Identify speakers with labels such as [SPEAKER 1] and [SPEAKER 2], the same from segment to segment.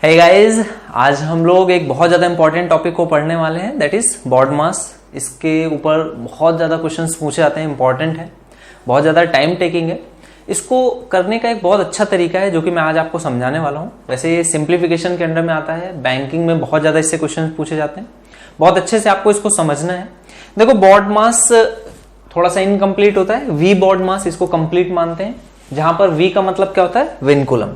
[SPEAKER 1] Hey guys, आज हम लोग एक बहुत ज्यादा इंपॉर्टेंट टॉपिक को पढ़ने वाले हैं, दैट इज बॉड मास। इसके ऊपर बहुत ज्यादा क्वेश्चंस पूछे जाते हैं, इंपॉर्टेंट है, बहुत ज्यादा टाइम टेकिंग है। इसको करने का एक बहुत अच्छा तरीका है जो कि मैं आज आपको समझाने वाला हूँ। वैसे ये सिंप्लीफिकेशन के अंडर में आता है, बैंकिंग में बहुत ज्यादा इससे क्वेश्चन पूछे जाते हैं। बहुत अच्छे से आपको इसको समझना है। देखो, बॉड मास थोड़ा सा इनकम्प्लीट होता है, वी बॉड मास इसको कंप्लीट मानते हैं, जहां पर वी का मतलब क्या होता है, विनकुलम।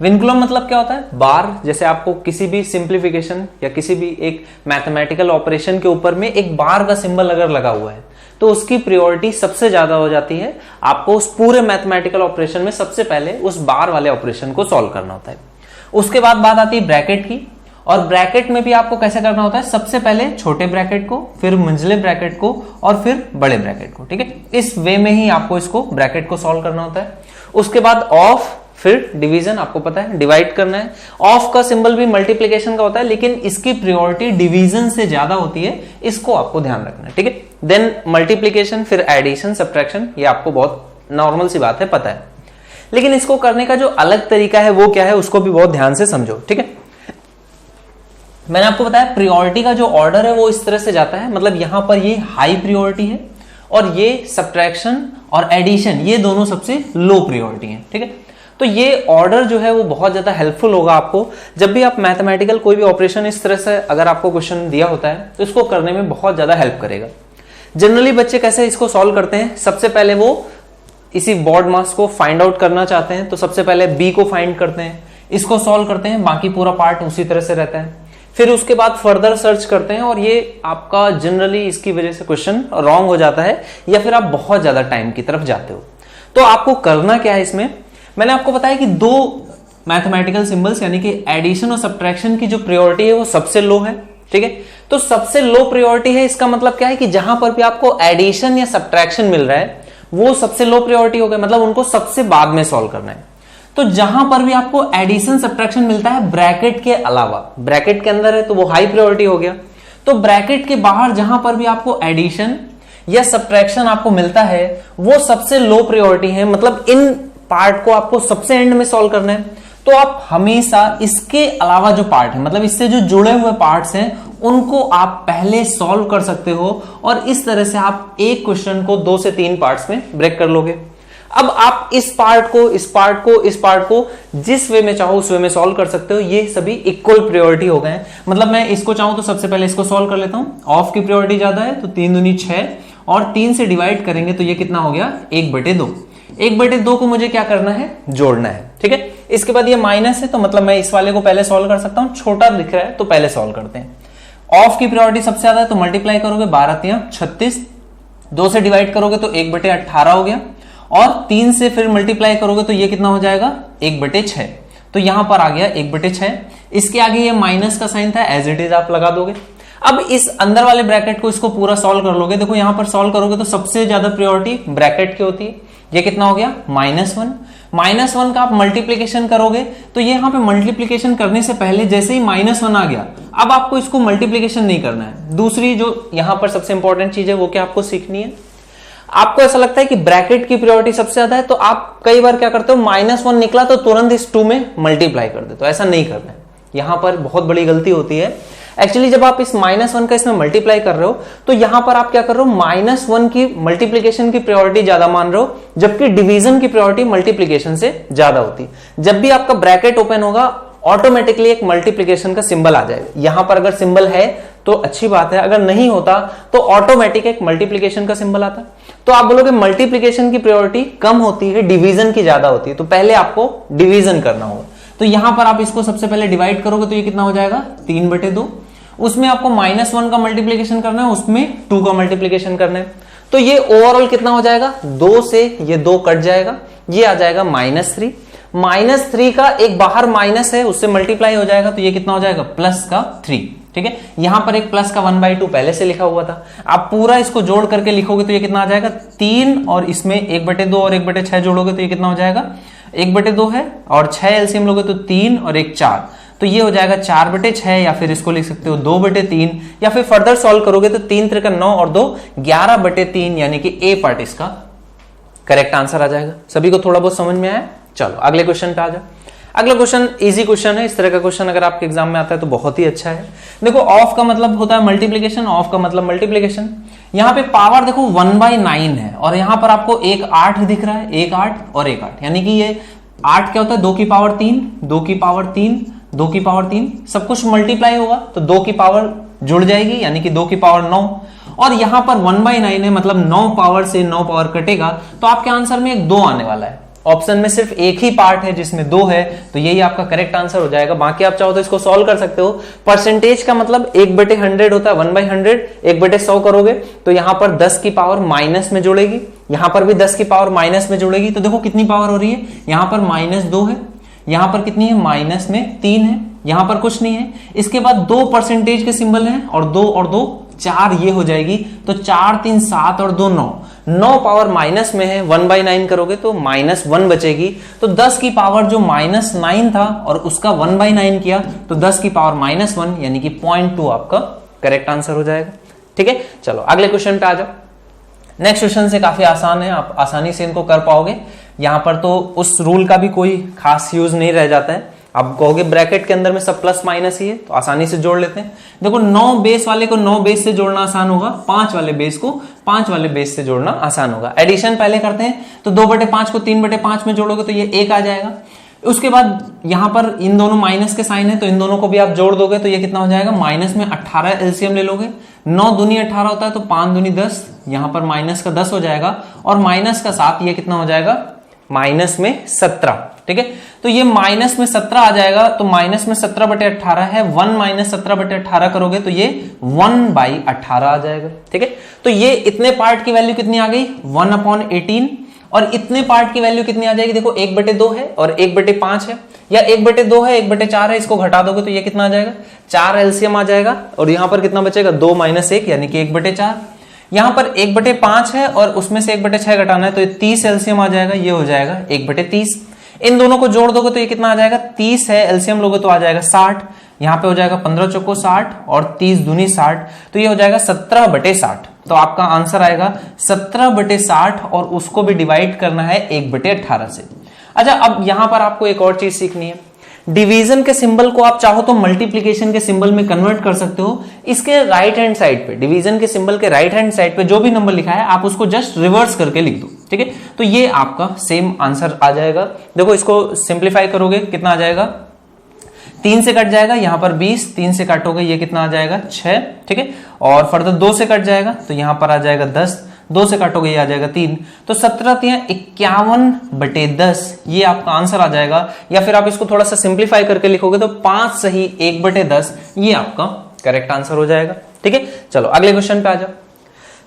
[SPEAKER 1] विनकुलम मतलब क्या होता है, बार। जैसे आपको किसी भी सिंप्लीफिकेशन या किसी भी एक मैथमेटिकल ऑपरेशन के ऊपर में एक बार का सिंबल अगर लगा हुआ है तो उसकी प्रायोरिटी सबसे ज्यादा हो जाती है। आपको उस पूरे मैथमेटिकल ऑपरेशन में सबसे पहले उस बार वाले ऑपरेशन को सॉल्व करना होता है। उसके बाद बात आती है ब्रैकेट की, और ब्रैकेट में भी आपको कैसे करना होता है, सबसे पहले छोटे ब्रैकेट को, फिर मंझले ब्रैकेट को, और फिर बड़े ब्रैकेट को। ठीक है, इस वे में ही आपको इसको ब्रैकेट को सॉल्व करना होता है। उसके बाद ऑफ, फिर डिवीजन, आपको पता है डिवाइड करना है। ऑफ का सिंबल भी मल्टीप्लिकेशन का होता है, लेकिन इसकी प्रायोरिटी डिवीजन से ज्यादा होती है, इसको आपको ध्यान रखना है। ठीक है, देन मल्टीप्लिकेशन, फिर एडिशन, सब्ट्रैक्शन, ये आपको बहुत नॉर्मल सी बात है, पता है। लेकिन इसको करने का जो अलग तरीका है वो क्या है, उसको भी बहुत ध्यान से समझो। ठीक है, मैंने आपको बताया प्रायोरिटी का जो ऑर्डर है वो इस तरह से जाता है, मतलब यहां पर ये हाई प्रायोरिटी है और ये सब्ट्रैक्शन और एडिशन ये दोनों सबसे लो प्रायोरिटी है। ठीक है, तो ये ऑर्डर जो है वो बहुत ज्यादा हेल्पफुल होगा आपको जब भी आप मैथमेटिकल कोई भी ऑपरेशन इस तरह से अगर आपको क्वेश्चन दिया होता है तो इसको करने में बहुत ज्यादा हेल्प करेगा। जनरली बच्चे कैसे इसको सॉल्व करते हैं, सबसे पहले वो इसी बॉड मास को फाइंड आउट करना चाहते हैं तो सबसे पहले बी को फाइंड करते हैं, इसको सॉल्व करते हैं, बाकी पूरा पार्ट उसी तरह से रहता है। फिर उसके बाद फर्दर सर्च करते हैं और ये आपका जनरली इसकी वजह से क्वेश्चन रॉन्ग हो जाता है या फिर आप बहुत ज्यादा टाइम की तरफ जाते हो। तो आपको करना क्या है इसमें, मैंने आपको बताया कि दो मैथमेटिकल सिंबल्स यानी कि एडिशन और सब्ट्रैक्शन की जो प्रायोरिटी है वो सबसे लो है। ठीक है, तो सबसे लो प्रायोरिटी है, इसका मतलब क्या है कि जहां पर भी आपको एडिशन या सब्ट्रैक्शन मिल रहा है वो सबसे लो प्रायोरिटी हो गया, मतलब उनको सबसे बाद में सॉल्व करना है। तो जहां पर भी आपको एडिशन सब्ट्रैक्शन मिलता है ब्रैकेट के अलावा, ब्रैकेट के अंदर है तो वो हाई प्रायोरिटी हो गया। तो ब्रैकेट के बाहर जहां पर भी आपको एडिशन या सब्ट्रैक्शन आपको मिलता है वो सबसे लो प्रायोरिटी है, मतलब इन पार्ट को आपको सबसे एंड में सॉल्व करना है। तो आप हमेशा इसके अलावा जो पार्ट है, मतलब इससे जो जुड़े हुए पार्ट्स हैं उनको आप पहले सॉल्व कर सकते हो, और इस तरह से आप एक क्वेश्चन को 2 से 3 पार्ट्स में ब्रेक कर लोगे। अब आप इस पार्ट को, इस पार्ट को, इस पार्ट को जिस वे में चाहो उस वे में सॉल्व कर सकते हो। ये सभी इक्वल प्रायोरिटी हो गए। मतलब मैं इसको चाहूं तो सबसे पहले इसको सॉल्व कर लेता हूं। ऑफ की प्रायोरिटी ज्यादा है तो 3 दूनी 6, और 3 से डिवाइड करेंगे तो ये कितना हो गया, 1/2। 1/2 को मुझे क्या करना है, जोड़ना है। ठीक है, इसके बाद ये माइनस है तो मतलब मैं इस वाले को पहले सॉल्व कर सकता हूं, छोटा दिख रहा है तो पहले सॉल्व करते हैं। ऑफ की प्रायोरिटी सबसे ज्यादा है तो मल्टीप्लाई करोगे, 12×3 = 36, 2 से डिवाइड करोगे तो 1/18 हो गया, और 3 से फिर मल्टीप्लाई करोगे तो ये कितना हो जाएगा, 1/6। तो यहां पर आ गया 1/6। इसके आगे ये माइनस का साइन था, एज इट इज आप लगा दोगे। अब इस अंदर वाले ब्रैकेट को इसको पूरा सॉल्व कर लोगे। देखो यहां पर सॉल्व करोगे तो सबसे ज्यादा प्रायोरिटी ब्रैकेट की होती है। ये कितना हो गया, -1। -1 का आप मल्टीप्लीकेशन करोगे तो ये यहां पे मल्टीप्लीकेशन करने से पहले जैसे ही -1 आ गया, अब आपको इसको मल्टीप्लीकेशन नहीं करना है। दूसरी जो यहां पर सबसे इंपॉर्टेंट चीज है वो क्या आपको सीखनी है, आपको ऐसा लगता है कि ब्रैकेट की प्रायोरिटी सबसे ज्यादा है तो आप कई बार क्या करते हो, -1 निकला तो तुरंत इस 2 में मल्टीप्लाई कर देते हो। ऐसा नहीं करना है, यहां पर बहुत बड़ी गलती होती है। एक्चुअली जब आप इस -1 का इसमें मल्टीप्लाई कर रहे हो तो यहां पर आप क्या कर रहे हो, -1 की मल्टीप्लिकेशन की प्रायोरिटी ज्यादा मान रहे हो, जबकि डिवीजन की प्रायोरिटी मल्टीप्लिकेशन से ज्यादा होती है। जब भी आपका ब्रैकेट ओपन होगा ऑटोमेटिकली एक मल्टीप्लिकेशन का सिंबल आ जाएगा। यहां पर अगर सिंबल है तो अच्छी बात है, अगर नहीं होता तो ऑटोमेटिक एक मल्टीप्लिकेशन का सिंबल आता। तो आप बोलोगे मल्टीप्लिकेशन की प्रायोरिटी कम होती है, डिवीजन की ज्यादा होती है, तो पहले आपको डिवीजन करना होगा। तो यहां पर आप इसको सबसे पहले डिवाइड करोगे तो ये कितना हो जाएगा, 3/2। उसमें आपको -1 का मल्टीप्लिकेशन करना है, उसमें 2 का मल्टीप्लिकेशन करना है। तो ये ओवरऑल कितना हो जाएगा, 2 से ये 2 कट जाएगा, ये आ जाएगा -3। -3 का एक बाहर माइनस है उससे मल्टीप्लाई हो जाएगा तो ये कितना हो जाएगा, +3। ठीक है, यहां पर एक प्लस का 1/2 पहले से लिखा हुआ था, आप पूरा इसको जोड़ करके लिखोगे तो ये कितना आ जाएगा, 3, और इसमें 1/2 और 1/6 जोड़ोगे तो ये कितना हो जाएगा, 1/2 है, और 6 एलसीएम लोगे तो 3 और 1 4, तो ये हो जाएगा 4/6, या फिर इसको लिख सकते हो 2/3, या फिर फर्दर सॉल्व करोगे तो 3 × 9 और 2 11/3, यानी कि ए पार्ट इसका करेक्ट आंसर आ जाएगा। सभी को थोड़ा बहुत समझ में आया। चलो अगले क्वेश्चन पे आ जाओ। अगला क्वेश्चन इजी क्वेश्चन है, इस तरह का क्वेश्चन अगर आपके एग्जाम में आता है तो बहुत ही अच्छा है। देखो ऑफ का मतलब होता है मल्टीप्लीकेशन, ऑफ का मतलब मल्टीप्लीकेशन। यहाँ पे पावर देखो 1/9 है और यहाँ पर आपको एक 8 दिख रहा है, एक 8 और एक 8, यानी कि ये 8 क्या होता है 2 की पावर 3, 2 की पावर 3, 2 की पावर 3, सब कुछ मल्टीप्लाई होगा तो 2 की पावर जुड़ जाएगी यानी कि 2 की पावर 9, और यहां पर 1/9 है मतलब 9 पावर से 9 पावर कटेगा तो आपके आंसर में एक 2 आने वाला है। ऑप्शन में सिर्फ एक ही पार्ट है जिसमें 2 है, तो यही आपका करेक्ट आंसर हो जाएगा। बाकी आप चाहो तो इसको सॉल्व कर सकते हो। परसेंटेज का मतलब 1/100 होता है, 1/100, 1/100 करोगे तो यहां पर 10 की पावर माइनस में जुड़ेगी, यहां पर भी 10 की पावर माइनस में जुड़ेगी, तो देखो कितनी पावर हो रही है, यहां पर -2 है, यहां पर कितनी है माइनस में 3 है, यहां पर कुछ नहीं है। इसके बाद 2 परसेंटेज के सिंबल हैं और 2 और 2 4, ये हो जाएगी, तो 4 3 7 और 2 9, 9 पावर माइनस में है, 1/9 करोगे तो -1 बचेगी, तो 10 की पावर जो -9 था और उसका 1/9 किया तो 10 की पावर -1 यानी कि 0.2 आपका करेक्ट आंसर हो जाएगा। ठीक है, चलो अगले क्वेश्चन पे आ जाओ। नेक्स्ट क्वेश्चन से काफी आसान है, आप आसानी से इनको कर पाओगे। यहां पर तो उस रूल का भी कोई खास यूज नहीं रह जाता है, आप कहोगे ब्रैकेट के अंदर में सब प्लस माइनस ही है तो आसानी से जोड़ लेते हैं। देखो 9 बेस वाले को 9 बेस से जोड़ना आसान होगा, 5 वाले बेस को 5 वाले बेस से जोड़ना आसान होगा। एडिशन पहले करते हैं तो 2/5 को 3/5 में जोड़ोगे तो ये 1 आ जाएगा। उसके बाद यहां पर इन दोनों माइनस के साइन है तो इन दोनों को भी आप जोड़ दोगे तो ये कितना हो जाएगा, माइनस में 18 एलसीएम ले लोगे, 9 दूनी 18 होता है तो 5 दूनी 10, यहां पर माइनस का 10 हो जाएगा और माइनस का 7, ये कितना हो जाएगा माइनस में 17। ठीक है, तो ये माइनस में 17 आ जाएगा, तो माइनस में 17/18 है, 1 - 17/18 करोगे तो ये 1/18 आ जाएगा। ठीक है, तो ये इतने पार्ट की वैल्यू कितनी आ गई 1/18 और इतने पार्ट की वैल्यू कितनी आ जाएगी, देखो 1/2 है और 1/5 है, या 1/2 है 1/4 है, इसको घटा दोगे तो ये कितना आ जाएगा 4 एलसीएम आ जाएगा, और यहां पर कितना बचेगा 2 - 1 यानी कि 1/4। यहां पर 1/5 है और उसमें से 1/6 घटाना है तो 30 एलसीएम आ जाएगा, ये हो जाएगा 1/30। इन दोनों को जोड़ दोगे तो ये कितना आ जाएगा 30 है, एलसीएम लोगे तो आ जाएगा 60, यहां पे हो जाएगा 15 चौको 60 और 30 दूनी 60, तो ये हो जाएगा 17/60। तो आपका आंसर आएगा 17/60 और उसको भी डिवाइड करना है 1/18 से। अच्छा, अब यहां पर आपको एक और चीज सीखनी है, डिवीजन के सिंबल को आप चाहो तो मल्टीप्लीकेशन के सिंबल में कन्वर्ट कर सकते हो। इसके राइट हैंड साइड पे, डिवीजन के सिंबल के राइट हैंड साइड पे जो भी नंबर लिखा है आप उसको जस्ट रिवर्स करके लिख दो। ठीक है, तो ये आपका सेम आंसर आ जाएगा। देखो इसको सिंप्लीफाई करोगे कितना आ जाएगा, 3 से कट जाएगा, यहां पर 20, 3 से काटोगे ये कितना आ जाएगा 6। ठीक है, और फर्दर 2 से कट जाएगा तो यहां पर आ जाएगा 10, 2 से काटोगे ये आ जाएगा 3, तो 17 × 51/10 ये आपका आंसर आ जाएगा। या फिर आप इसको थोड़ा सा सिंप्लीफाई करके लिखोगे तो 5 सही 1/10 ये आपका करेक्ट आंसर हो जाएगा। ठीक है, चलो अगले क्वेश्चन पे आ जाओ।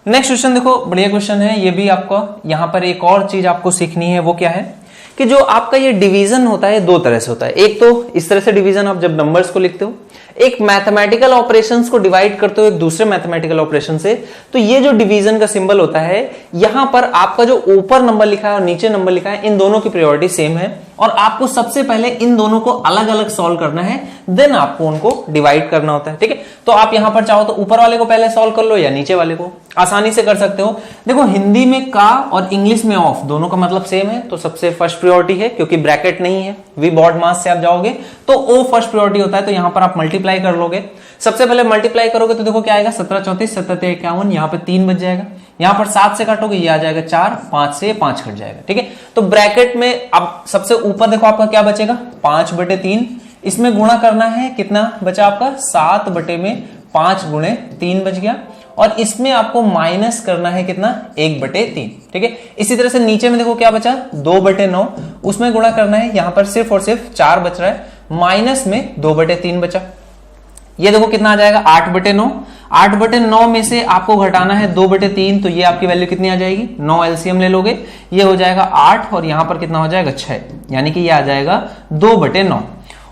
[SPEAKER 1] नेक्स्ट क्वेश्चन देखो बढ़िया क्वेश्चन है, ये भी आपका यहां पर एक और चीज आपको सीखनी है, वो क्या है कि जो आपका ये डिवीजन होता है 2 तरह से होता है। एक तो इस तरह से डिवीजन आप जब नंबर्स को लिखते हो, एक मैथमेटिकल ऑपरेशंस को डिवाइड करते हो एक दूसरे मैथमेटिकल ऑपरेशन से, तो ये जो डिवीजन का सिंबल होता है यहां पर आपका जो ऊपर नंबर लिखा है और नीचे नंबर लिखा है इन दोनों की प्रायोरिटी सेम है और आपको सबसे पहले इन दोनों को अलग अलग सॉल्व करना है, देन आपको उनको डिवाइड करना होता है। ठीक है, तो आप यहां पर चाहो तो ऊपर वाले को पहले सॉल्व कर लो या नीचे वाले को, आसानी से कर सकते हो। देखो हिंदी में का और इंग्लिश में ऑफ दोनों का मतलब सेम है, तो सबसे फर्स्ट प्रायोरिटी है, क्योंकि ब्रैकेट नहीं है, वी बॉड मास से आप जाओगे तो ओ फर्स्ट प्रायोरिटी होता है, तो यहां पर आप मल्टीप्लाई कर लोगे। सबसे पहले मल्टीप्लाई करोगे तो देखो क्या आएगा 17 34 17 51, यहां पे 3 बच जाएगा, यहां पर 7 से काटोगे ये आ जाएगा 4, 5 से 5 कट जाएगा। ठीक है, तो ब्रैकेट में अब सबसे ऊपर देखो आपका क्या बचेगा 5/3, इसमें गुणा करना है, कितना बचा आपका 7/5 × 3 बच गया, और इसमें आपको माइनस करना है कितना 1/3। ठीक है, इसी तरह से नीचे में देखो क्या बचा 2/9, उसमें गुणा करना है, यहां पर सिर्फ और सिर्फ 4 बच रहा है, माइनस में 2/3 बचा, ये देखो कितना आ जाएगा 8/9, 8/9 में से आपको घटाना है 2/3, तो ये आपकी वैल्यू कितनी आ जाएगी 9 एलसीएम ले लोगे, ये हो जाएगा 8 और यहां पर कितना हो जाएगा 6, यानी कि ये आ जाएगा 2/9।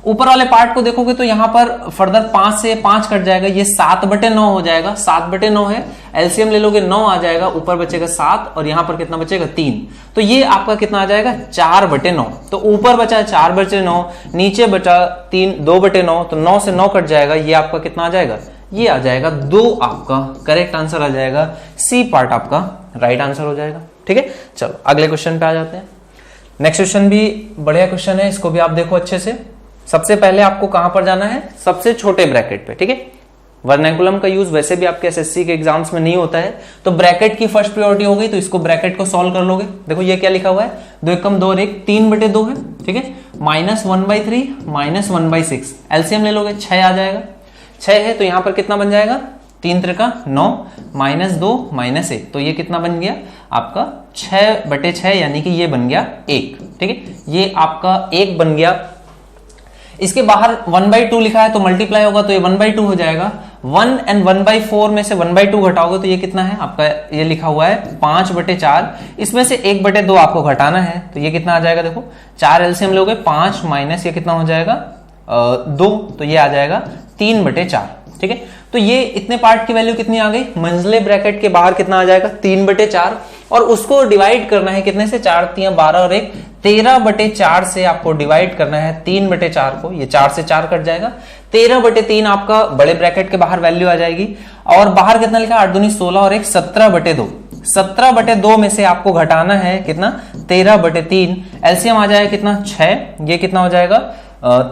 [SPEAKER 1] ऊपर वाले पार्ट को देखोगे तो यहां पर फर्दर 5 से 5 कट जाएगा, ये 7/9 हो जाएगा, 7/9 है, एलसीएम ले लोगे 9 आ जाएगा, ऊपर बचेगा 7 और यहां पर कितना बचेगा 3, तो ये आपका कितना आ जाएगा 4/9। तो ऊपर बचा 4/9, नीचे बचा 2/9, तो 9 से 9 कट जाएगा, ये आपका कितना आ जाएगा, ये आ जाएगा 2 आपका करेक्ट आंसर आ जाएगा, सी पार्ट आपका राइट आंसर हो जाएगा। ठीक है, चलो अगले क्वेश्चन पे आ जाते हैं। नेक्स्ट क्वेश्चन भी बढ़िया क्वेश्चन है, इसको भी आप देखो अच्छे से। सबसे पहले आपको कहां पर जाना है, सबसे छोटे ब्रैकेट पे, ठीक है। वर्नैकुलम का यूज वैसे भी आपके एसएससी के एग्जाम्स में नहीं होता है, तो ब्रैकेट की फर्स्ट प्रायोरिटी हो गई, तो इसको ब्रैकेट को सॉल्व कर लोगे। देखो ये क्या लिखा हुआ है, 2 एकम 2 और 1 3/2 है, ठीक है। -1/3 -1/6 एलसीएम ले लोगे, 6 आ जाएगा। 6 है तो यहां पर कितना बन जाएगा, 3 त्रिका 9 -2 -1, तो ये कितना बन गया आपका 6/6, यानी कि ये बन गया 1, ठीक है। ये आपका 1 बन गया। इसके बाहर 1/2 लिखा है तो मल्टीप्लाई होगा तो ये 1/2 हो जाएगा। 1 and 1/4 में से 1/2 घटाओगे तो ये कितना है आपका, ये लिखा हुआ है 5/4, इसमें से 1/2 आपको घटाना है, तो ये कितना आ जाएगा, देखो 4 एलसीएम लोगे, 5 माइनस ये कितना हो जाएगा 2, तो ये आ जाएगा 3/4, ठीक है। तो ये इतने पार्ट की वैल्यू कितनी आ गई, मंझले ब्रैकेट के बाहर कितना आ जाएगा 3/4, और उसको डिवाइड करना है कितने से, 4 3 12 और 1 13/4 से आपको डिवाइड करना है 3/4 को, ये 4 से 4 कट जाएगा, 13/3 आपका बड़े ब्रैकेट के बाहर वैल्यू आ जाएगी। और बाहर कितना लिखा, 8 दूनी 16 और 1 17/2, 17/2 में से आपको घटाना है कितना 13/3, एलसीएम आ जाएगा कितना 6, ये कितना हो जाएगा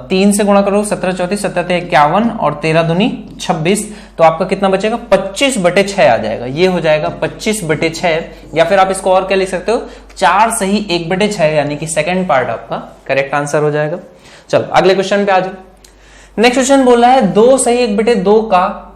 [SPEAKER 1] 3 से गुणा करो, 17 34 17 51 और 13 दूनी 26, तो आपका कितना बचेगा 25/6 आ जाएगा, ये हो जाएगा 25/6। या फिर आप इसको और क्या लिख सकते हो, 4 सही 1/6, यानी कि सेकंड पार्ट आपका करेक्ट आंसर हो जाएगा। चलो अगले क्वेश्चन पे आ जाओ। नेक्स्ट क्वेश्चन बोला है 2 सही 1/2 का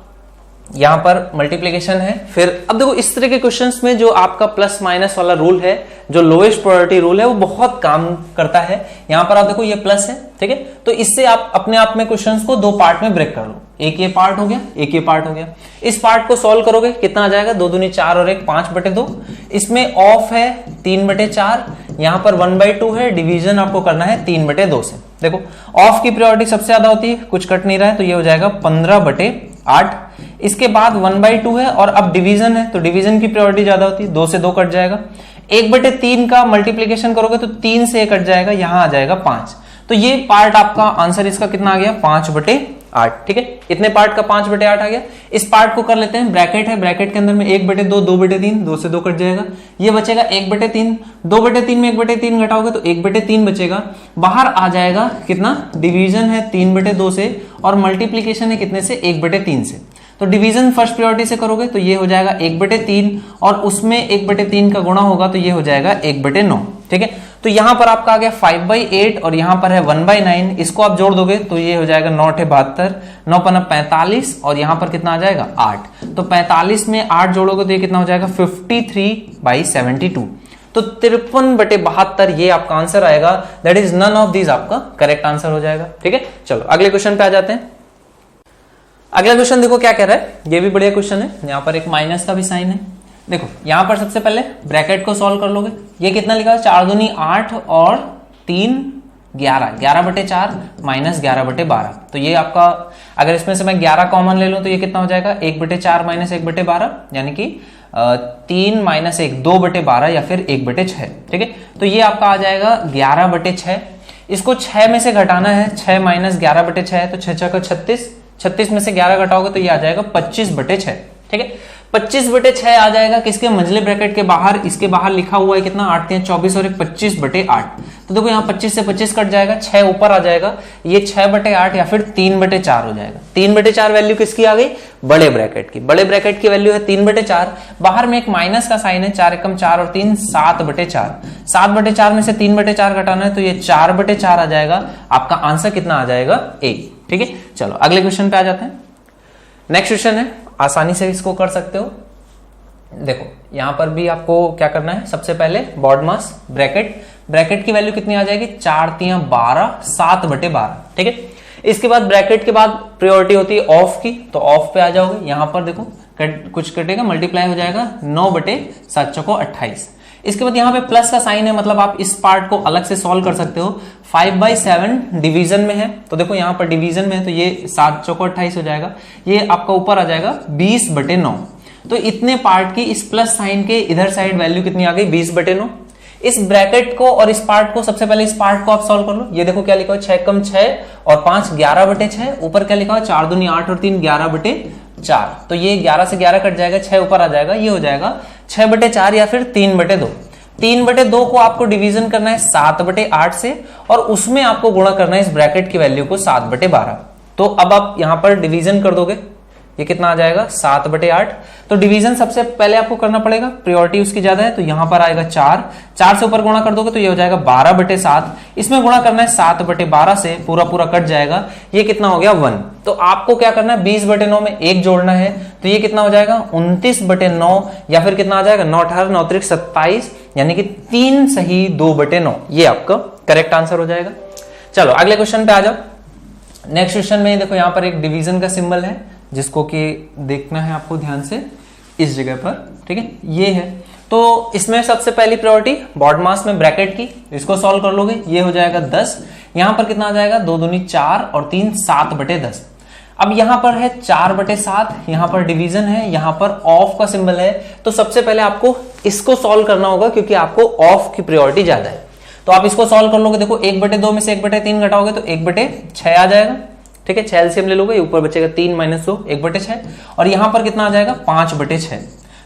[SPEAKER 1] यहां पर मल्टीप्लीकेशन है। फिर अब देखो इस तरह के क्वेश्चंस में जो आपका प्लस माइनस वाला रूल है, जो लोएस्ट प्रायोरिटी रूल है, वो बहुत काम करता है। यहां पर आप देखो ये प्लस है, ठीक है, तो इससे आप अपने आप में क्वेश्चंस को 2 पार्ट में ब्रेक कर लो, एक ये पार्ट हो गया, एक ये पार्ट हो गया। इस पार्ट को सॉल्व करोगे कितना आ जाएगा, 2 दूनी 4 और 1 5/2, इसमें ऑफ है 3/4, यहां पर 1/2 है, डिवीजन आपको करना है 3/2 से। देखो ऑफ की प्रायोरिटी सबसे ज्यादा होती है, कुछ कट नहीं रहा है, तो ये हो जाएगा 15/8। इसके बाद 1/2 है और अब डिवीजन है, तो डिवीजन की प्रायोरिटी ज्यादा होती है, 2 से 2 कट जाएगा। 1/3 का मल्टीप्लीकेशन करोगे तो 3 से 1 कट जाएगा, यहां आ जाएगा 5, तो ये पार्ट आपका आंसर इसका कितना आ गया 5/8, ठीक है। इतने पार्ट का 5/8 आ गया। इस पार्ट को कर लेते हैं, ब्रैकेट है, ब्रैकेट के अंदर में 1/2 2/3, 2 से 2 कट जाएगा, ये बचेगा 1/3, 2/3 में 1/3 घटाओगे तो 1/3 बचेगा। बाहर आ जाएगा कितना, डिवीजन है 3/2 से और मल्टीप्लीकेशन है कितने से 1/3 से, तो डिवीजन फर्स्ट प्रायोरिटी से करोगे तो ये हो जाएगा 1/3 और उसमें 1/3 का गुणा होगा तो ये हो जाएगा 1/9, ठीक है। तो यहां पर आपका आ गया 5/8 और यहां पर है 1/9, इसको आप जोड़ दोगे तो ये हो जाएगा 9 × 72, 9 × 45 और यहां पर कितना आ जाएगा 8, तो 45 में 8 जोड़ोगे तो ये कितना हो जाएगा 53/72, तो 53/72 ये आपका आंसर आएगा। That is none of these आपका करेक्ट आंसर हो जाएगा, ठीक है। चलो अगले क्वेश्चन पे आ जाते हैं। अगला क्वेश्चन देखो क्या कह रहा है, ये भी बढ़िया क्वेश्चन है, यहाँ पर एक माइनस का भी साइन है। देखो यहां पर सबसे पहले ब्रैकेट को सॉल्व कर लोगे, ये कितना लिखा है 4 दूनी 8 और 3 11, 11/4 माइनस 11/12, तो ये आपका अगर इसमें से मैं 11 कॉमन ले लूं तो ये कितना हो जाएगा 1/4 माइनस 1/12, यानी कि 3 माइनस 1 2/12 या फिर 1/6, ठीक है। तो ये आपका आ जाएगा 11/6। इसको 6 में से घटाना है, 6 माइनस 11/6 है तो 6 × 36, 36 में से 11 घटाओगे तो ये आ जाएगा 25/6, ठीक है। 25/6 आ जाएगा किसके, मंझले ब्रैकेट के बाहर, इसके बाहर लिखा हुआ है कितना 8 × 24 और 25/8, तो देखो यहाँ 25 से 25 कट जाएगा, 6 ऊपर आ जाएगा, ये 6/8 या फिर 3/4 हो जाएगा। 3/4 वैल्यू किसकी आ गई, बड़े ब्रैकेट की, बड़े ब्रैकेट की वैल्यू है 3/4, बाहर में एक माइनस का साइन है, 4 एकम 4 और 3 7/4, 7/4 में से 3/4 घटाना है तो ये 4/4 आ जाएगा। आपका आंसर कितना आ जाएगा 1, ठीक है। चलो अगले क्वेश्चन पे आ जाते हैं। नेक्स्ट क्वेश्चन है, आसानी से इसको कर सकते हो। देखो यहां पर भी आपको क्या करना है, सबसे पहले बॉड मास ब्रैकेट की वैल्यू कितनी आ जाएगी 4 × 12 7/12, ठीक है। इसके बाद ब्रैकेट के बाद प्रायोरिटी होती है ऑफ की, तो ऑफ पे आ जाओगे, यहां पर देखो कुछ कटेगा, मल्टीप्लाई हो जाएगा 9/7 × 28। इसके बाद यहाँ पे प्लस का साइन है, मतलब आप इस पार्ट को अलग से सॉल्व कर सकते हो। 5/7 डिवीजन में है, तो देखो यहाँ पर डिवीजन में है तो ये 7 × 28 हो जाएगा, ये आपका ऊपर आ जाएगा 20/9, तो इतने पार्ट की इस प्लस साइन के इधर साइड वैल्यू कितनी आ गई 20/9। इस ब्रैकेट को और इस पार्ट को, सबसे पहले इस पार्ट को आप सॉल्व कर लो। ये देखो क्या लिखा है 6 × 6 और 5 11/6, ऊपर क्या लिखा है 4 दूनी 8 और 3 11/4, तो ये 11 से 11 कट जाएगा, 6 ऊपर आ जाएगा, ये हो जाएगा 6/4 या फिर 3/2। 3/2 को आपको डिवीजन करना है 7/8 से और उसमें आपको गुणा करना है इस ब्रैकेट की वैल्यू को 7/12। तो अब आप यहां पर डिवीजन कर दोगे, ये कितना आ जाएगा 7/8। तो डिवीजन सबसे पहले आपको करना पड़ेगा, प्रायोरिटी उसकी ज्यादा है, तो यहां पर आएगा 4 से ऊपर गुणा कर दोगे तो ये हो जाएगा 12/7। इसमें गुणा करना है 7/12 से, पूरा पूरा कट जाएगा, ये कितना हो गया 1। तो आपको क्या करना है 20/9 में 1 जोड़ना है, तो ये कितना हो जाएगा 29/9, या फिर कितना आ जाएगा 9 18 9 3 27, यानी कि 3 सही 2/9, ये आपका करेक्ट आंसर हो जाएगा। चलो अगले क्वेश्चन पे आ जाओ। नेक्स्ट क्वेश्चन में देखो यहां पर एक डिवीजन का सिंबल है जिसको कि देखना है आपको ध्यान से इस जगह पर, ठीक है, ये है। तो इसमें सबसे पहली प्रायोरिटी बॉड मास में ब्रैकेट की, इसको सॉल्व कर लोगे, ये हो जाएगा 10। यहां पर कितना आ जाएगा 2 दूनी 4 और 3 7/10। अब यहां पर है 4/7, यहां पर डिवीजन है, यहां पर ऑफ का सिंबल है, तो सबसे पहले आपको इसको सॉल्व करना होगा क्योंकि आपको ऑफ की प्रायोरिटी ज्यादा है। तो आप इसको सॉल्व कर लोगे, देखो 1/2 में से 1/3 घटाओगे तो 1/6 आ जाएगा, ठीक है, 6 एलसीएम ले लोगे, ऊपर बचेगा 3 - 2 1/6, और यहां पर कितना आ जाएगा 5/6।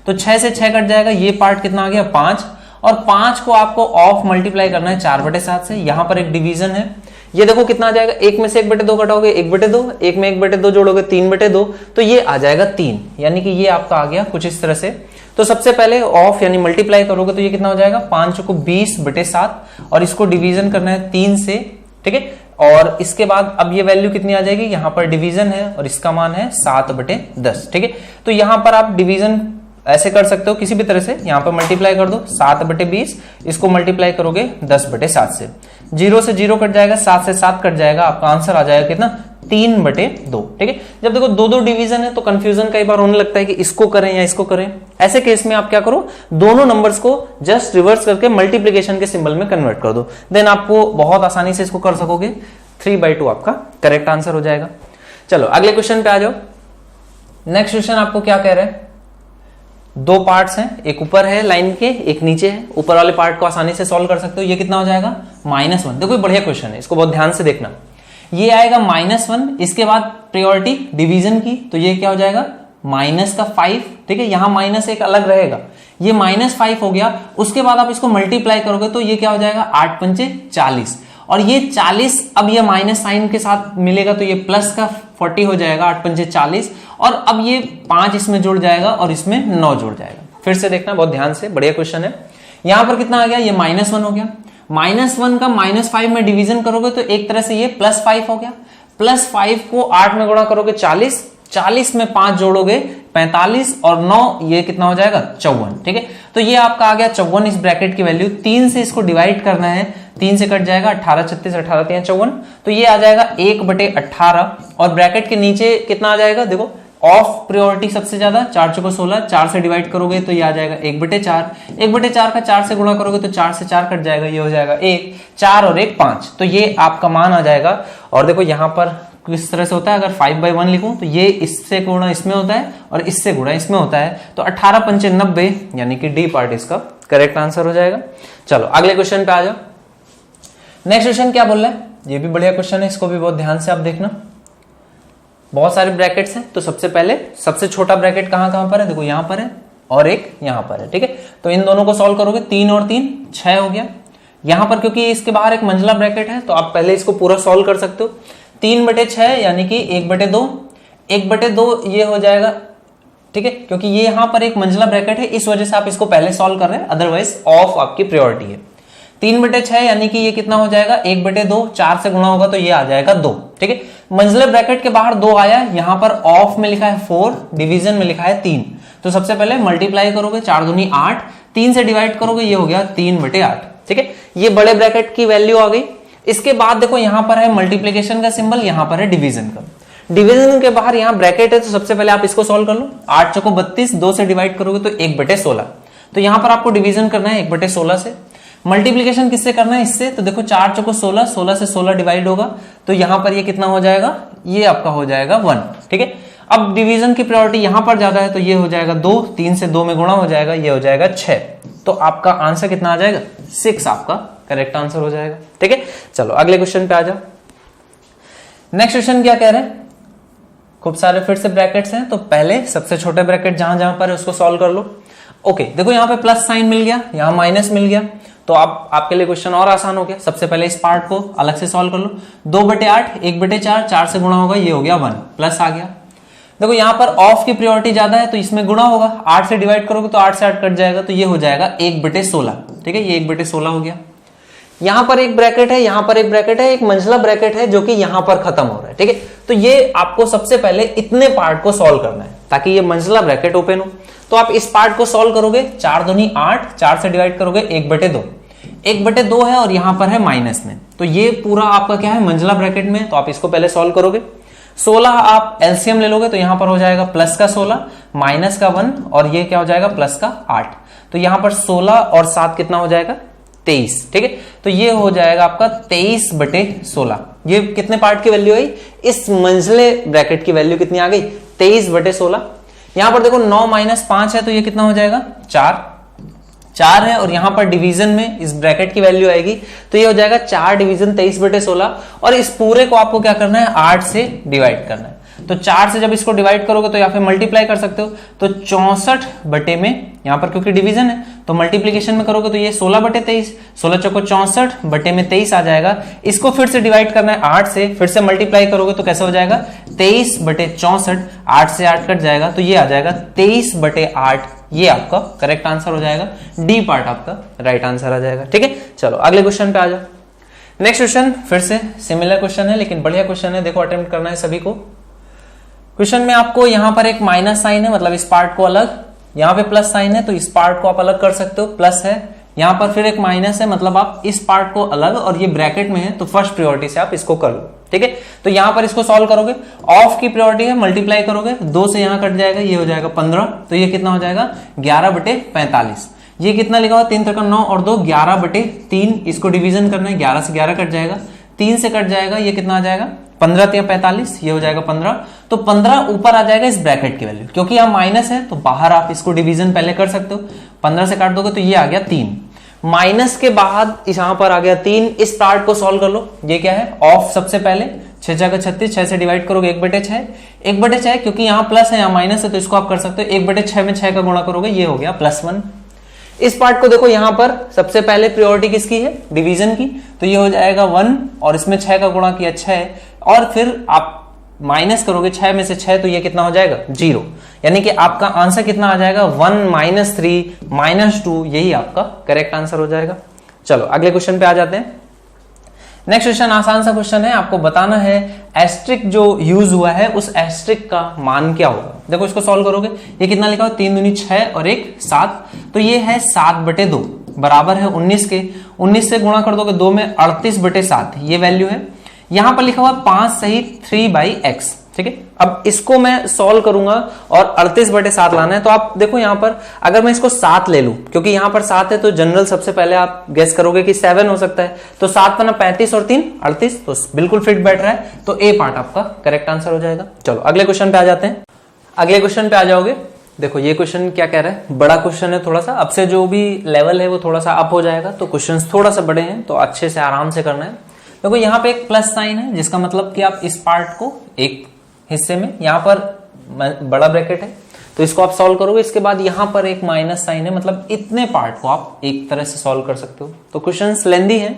[SPEAKER 1] तो 6 से 6 कट जाएगा, ये पार्ट कितना आ गया 5, और 5 को आपको ऑफ मल्टीप्लाई करना है 4/7 से। यहां पर एक डिवीजन है, ये देखो कितना आ जाएगा, 1 में से 1/2 घटाओगे 1/2, 1 में 1/2 जोड़ोगे 3/2, तो ये आ जाएगा 3, यानी कि ये आपका आ गया कुछ इस तरह से। तो सबसे पहले ऑफ यानी मल्टीप्लाई करोगे तो ये कितना हो जाएगा 5 को 20/7, और इसको डिवीजन करना है 3 से, ठीक है। और इसके बाद अब ये वैल्यू कितनी आ जाएगी, यहां पर डिवीजन है और इसका मान है 7/10, ठीक है। तो यहां पर आप डिवीजन ऐसे कर सकते हो किसी भी तरह से, यहां पर मल्टीप्लाई कर दो 7/20, इसको मल्टीप्लाई करोगे 10/7 से, 0 से 0 कट जाएगा, 7 से 7 कट जाएगा, आपका आंसर आ जाएगा कितना 3/2, ठीक है। जब देखो 2 डिवीजन है तो कंफ्यूजन कई बार होने लगता है कि इसको करें या इसको करें। ऐसे केस में आप क्या करो, दोनों नंबर्स को जस्ट रिवर्स करके मल्टीप्लीकेशन के सिंबल में कन्वर्ट कर दो, देन आपको बहुत आसानी से इसको कर सकोगे। 3/2 आपका करेक्ट आंसर हो जाएगा। चलो अगले क्वेश्चन पे आ जाओ। नेक्स्ट क्वेश्चन आपको क्या कह रहे हैं, 2 पार्ट्स हैं, एक ऊपर है लाइन के, एक नीचे है। ऊपर वाले पार्ट को आसानी से सॉल्व कर सकते हो, ये कितना हो जाएगा -1। देखो बढ़िया क्वेश्चन है, इसको बहुत ध्यान से देखना। ये आएगा -1, इसके बाद प्रायोरिटी डिवीजन की, तो ये क्या हो जाएगा -5, ठीक है, यहां माइनस एक अलग रहेगा, ये -5 हो गया। उसके बाद आप इसको मल्टीप्लाई करोगे तो ये क्या हो जाएगा 8 × 5 = 40, और ये 40 अब ये माइनस साइन के साथ मिलेगा तो ये प्लस का 40 हो जाएगा, 8 × 5 = 40, और अब ये 5 इसमें जुड़ जाएगा और इसमें 9 जुड़ जाएगा। फिर से देखना बहुत ध्यान से, बढ़िया क्वेश्चन है। यहां पर कितना आ गया, ये -1 हो गया, -1 का -5 में डिवीजन करोगे तो एक तरह से ये +5 हो गया। +5 को 8 में गुणा करोगे 40, 40 में 5 जोड़ोगे 45, और 9 ये कितना हो जाएगा 54, ठीक है। तो ये आपका आ गया 54, इस ब्रैकेट की वैल्यू। 3 से इसको डिवाइड करना है, 3 से कट जाएगा 18 36, 18 3 54, तो ये आ जाएगा 1/18, और ब्रैकेट के नीचे कितना आ जाएगा, देखो ऑफ प्रायोरिटी सबसे ज्यादा, 4 × 4 = 16, 4 से डिवाइड करोगे तो ये आ जाएगा 1/4, 1/4 का 4 से गुणा करोगे तो 4 से 4 कट जाएगा, ये हो जाएगा 1, 4 और 1 5, तो ये आपका मान आ जाएगा। और देखो यहां पर किस तरह से होता है, अगर 5/1 लिखूं तो ये इससे गुणा इसमें होता है और इससे गुणा इसमें होता है, तो 18 × 5 = 90, यानी कि डी पार्ट इसका करेक्ट आंसर हो जाएगा। चलो अगले क्वेश्चन पे आ जाओ। नेक्स्ट क्वेश्चन क्या बोल रहा है, ये भी बढ़िया क्वेश्चन है, इसको भी बहुत ध्यान से आप देखना। बहुत सारे ब्रैकेट्स हैं, तो सबसे पहले सबसे छोटा ब्रैकेट कहां पर है, देखो यहां पर है और एक यहां पर है, ठीक है। तो इन दोनों को सॉल्व करोगे, 3 और 3 6 हो गया। यहां पर क्योंकि इसके बाहर एक मंझला ब्रैकेट है तो आप पहले इसको पूरा सॉल्व कर सकते हो। 3/6 यानी कि 1/2, 1/2 ये हो जाएगा, ठीक है, क्योंकि ये यहां पर एक मंझला ब्रैकेट है, इस वजह से आप इसको पहले सॉल्व कर रहे हैं, अदरवाइज ऑफ आपकी प्रायोरिटी है। 3/6 यानी कि ये कितना हो जाएगा 1/2, 4 से गुणा होगा तो ये आ जाएगा 2, ठीक है। मंझले ब्रैकेट के बाहर 2 आया, यहां पर ऑफ में लिखा है 4, डिवीजन में लिखा है 3, तो सबसे पहले मल्टीप्लाई करोगे, 4 दूनी 8, 3 से डिवाइड करोगे, ये हो गया 3/8, ठीक है। ये बड़े ब्रैकेट की वैल्यू आ गई। इसके बाद देखो यहां पर है मल्टीप्लीकेशन का सिंबल, यहां पर है डिवीजन का। डिवीजन के बाहर यहां ब्रैकेट है, तो सबसे पहले आप इसको सॉल्व कर लो। 8 × 32, 2 से डिवाइड करोगे तो 1/16, तो यहां पर आपको डिवीजन करना है 1/16 से। मल्टीप्लीकेशन किससे करना है, इससे, तो देखो 4 × 16, 16 से 16 डिवाइड होगा, तो यहां पर ये कितना हो जाएगा, ये आपका हो जाएगा 1, ठीक है। अब डिवीजन की प्रायोरिटी यहां पर ज्यादा है तो ये हो जाएगा 2, 3 से 2 में गुणा हो जाएगा, ये हो जाएगा 6, तो आपका आंसर कितना आ जाएगा 6, आपका करेक्ट आंसर हो जाएगा, ठीक है। चलो अगले क्वेश्चन पे आ जाओ। नेक्स्ट क्वेश्चन क्या कह रहे हैं, खूब सारे फिर से ब्रैकेट्स हैं, तो पहले सबसे छोटे ब्रैकेट जहां जहां पर है उसको सॉल्व कर लो। ओके देखो यहाँ पे प्लस साइन मिल गया, यहाँ माइनस मिल गया, तो आप आपके लिए क्वेश्चन और आसान हो गया। सबसे पहले इस पार्ट को अलग से सॉल्व कर लो। 2/8 1/4, 4 से गुणा होगा, ये हो गया 1, प्लस आ गया। देखो यहाँ पर ऑफ की प्रायोरिटी ज्यादा है तो इसमें गुणा होगा, 8 से डिवाइड करोगे तो 8 से 8 कट जाएगा, तो ये हो जाएगा 1/16। ठीक है, ये 1/16 हो गया। यहां पर एक ब्रैकेट है, यहां पर एक ब्रैकेट है, एक मंझला ब्रैकेट है जो कि यहां पर खत्म हो रहा है। ठीक है, तो ये आपको सबसे पहले इतने पार्ट को सॉल्व करना है ताकि ये मंझला ब्रैकेट ओपन हो। तो आप इस पार्ट को सॉल्व करोगे, 4 दूनी 8, 4 से डिवाइड करोगे 1/2, 1/2 है और यहां पर है माइनस में, तो ये पूरा आपका क्या है मंझला ब्रैकेट में, तो आप इसको पहले सॉल्व करोगे। 16 आप एलसीएम ले लोगे तो यहां पर हो जाएगा प्लस का 16, माइनस का 1 और ये क्या हो जाएगा प्लस का 8, तो यहां पर 16 और 7 कितना हो जाएगा 23। ठीक है, तो ये हो जाएगा आपका 23/16। ये कितने पार्ट की वैल्यू आई, इस मंझले ब्रैकेट की वैल्यू कितनी आ गई 23/16। यहां पर देखो 9 - 5 है तो ये कितना हो जाएगा 4 है, और यहां पर डिवीजन में इस ब्रैकेट की वैल्यू आएगी तो ये हो जाएगा 4 डिवीजन 23/16, और इस पूरे को आपको क्या करना है 8 से डिवाइड करना है। तो 4 से जब इसको डिवाइड करोगे तो या फिर मल्टीप्लाई कर सकते हो, तो 64 में यहां पर क्योंकि डिवीजन है तो मल्टीप्लीकेशन में करोगे तो ये 16/23, 16 चौको 64 में 23 आ जाएगा। इसको फिर से डिवाइड करना है 8 से, फिर से मल्टीप्लाई करोगे तो कैसे हो जाएगा 23/64, 8 से 8 कट जाएगा तो ये आ जाएगा 23/8। ये आपका करेक्ट आंसर हो जाएगा, डी पार्ट आपका राइट आंसर आ जाएगा। ठीक है, चलो अगले क्वेश्चन पे आ जाओ। नेक्स्ट क्वेश्चन फिर से सिमिलर क्वेश्चन है लेकिन बढ़िया क्वेश्चन है, देखो अटेम्प्ट करना है सभी को। क्वेश्चन में आपको यहां पर एक माइनस साइन है, मतलब इस पार्ट को अलग, यहां पे प्लस साइन है तो इस पार्ट को आप अलग कर सकते हो, प्लस है, यहां पर फिर एक माइनस है, मतलब आप इस पार्ट को अलग, और ये ब्रैकेट में है तो फर्स्ट प्रायोरिटी से आप इसको कर लो। ठीक है, तो यहां पर इसको सॉल्व करोगे, ऑफ की प्रायोरिटी है, मल्टीप्लाई करोगे, 2 से यहां कट जाएगा, ये हो जाएगा 15, तो ये कितना हो जाएगा 11/45। ये कितना लिखा हुआ 3 × 9 और 2 11/3, इसको डिवीजन करना है, 11 से 11 कट जाएगा, 3 से कट जाएगा, ये कितना आ जाएगा 15 × 45, ये हो जाएगा 15, तो 15 ऊपर आ जाएगा इस ब्रैकेट की वैल्यू, क्योंकि यहां माइनस है तो बाहर आप इसको डिवीजन पहले कर सकते हो, 15 से काट दोगे तो ये आ गया 3, माइनस के बाद यहां पर आ गया 3। इस पार्ट को सॉल्व कर लो, ये क्या है ऑफ, सबसे पहले 6 × 36, 6 से डिवाइड करोगे 1/6, 1/6 क्योंकि यहां प्लस है यहां माइनस है तो इसको आप कर सकते हो, 1/6 में 6 का गुणा करोगे, ये हो गया +1। इस पार्ट को देखो, यहां पर सबसे पहले प्रायोरिटी किसकी है डिवीजन की, तो ये हो जाएगा 1 और इसमें 6 का गुणा किया 6, और फिर आप माइनस करोगे 6 में से 6 तो ये कितना हो जाएगा 0, यानी कि आपका आंसर कितना आ जाएगा 1 - 3 - 2, यही आपका करेक्ट आंसर हो जाएगा। चलो अगले क्वेश्चन पे आ जाते हैं। नेक्स्ट क्वेश्चन आसान सा क्वेश्चन है, आपको बताना है एस्ट्रिक जो यूज हुआ है उस एस्ट्रिक का मान क्या होगा। देखो इसको सॉल्व करोगे, ये कितना लिखा हुआ 3 दूनी 6 और 1 7, तो ये है 7/2 बराबर है 19 के, 19 से गुणा कर दोगे 2 में 38/7, ये वैल्यू है। यहां पर लिखा हुआ 5 सहित 3/x। ठीक है, अब इसको मैं सॉल्व करूंगा और 38/7 लाना है, तो आप देखो यहां पर अगर मैं इसको 7 ले लूं, क्योंकि यहां पर 7 है तो जनरल सबसे पहले आप गेस करोगे कि 7 हो सकता है, तो 7 पना 35 और 3 38, तो बिल्कुल फिट बैठ रहा है, तो ए पार्ट आपका करेक्ट आंसर हो जाएगा। चलो अगले क्वेश्चन पे आ जाते हैं। अगले क्वेश्चन पे आ जाओगे, देखो ये क्वेश्चन क्या कह रहा है, बड़ा क्वेश्चन है थोड़ा सा, अब से जो भी लेवल है वो थोड़ा सा अप हो जाएगा, तो क्वेश्चन थोड़ा सा बड़े हैं तो अच्छे से आराम से करना है। देखो यहाँ पे एक प्लस साइन है, जिसका मतलब कि आप इस पार्ट को एक हिस्से में, यहाँ पर बड़ा ब्रैकेट है तो इसको आप सॉल्व करोगे, इसके बाद यहाँ पर एक माइनस साइन है, मतलब इतने पार्ट को आप एक तरह से सॉल्व कर सकते हो। तो क्वेश्चन लेंदी है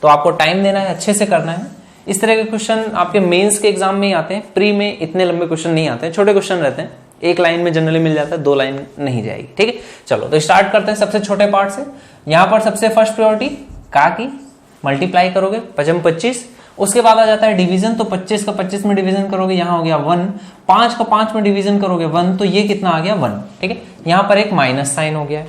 [SPEAKER 1] तो आपको टाइम देना है, अच्छे से करना है। इस तरह के क्वेश्चन आपके मेंस के एग्जाम में ही आते हैं, प्री में इतने लंबे क्वेश्चन नहीं आते हैं, छोटे क्वेश्चन रहते हैं, एक लाइन में जनरली मिल जाता है, 2 लाइन नहीं जाएगी। ठीक है, चलो तो स्टार्ट करते हैं सबसे छोटे पार्ट से। यहाँ पर सबसे फर्स्ट प्रायोरिटी का की मल्टीप्लाई करोगे 5 × 25, उसके बाद आ जाता है डिवीजन, तो 25 का 25 में डिवीजन करोगे, यहां हो गया 1, 5 का 5 में डिवीजन करोगे 1, तो ये कितना आ गया 1। ठीक है, यहां पर एक माइनस साइन हो गया है।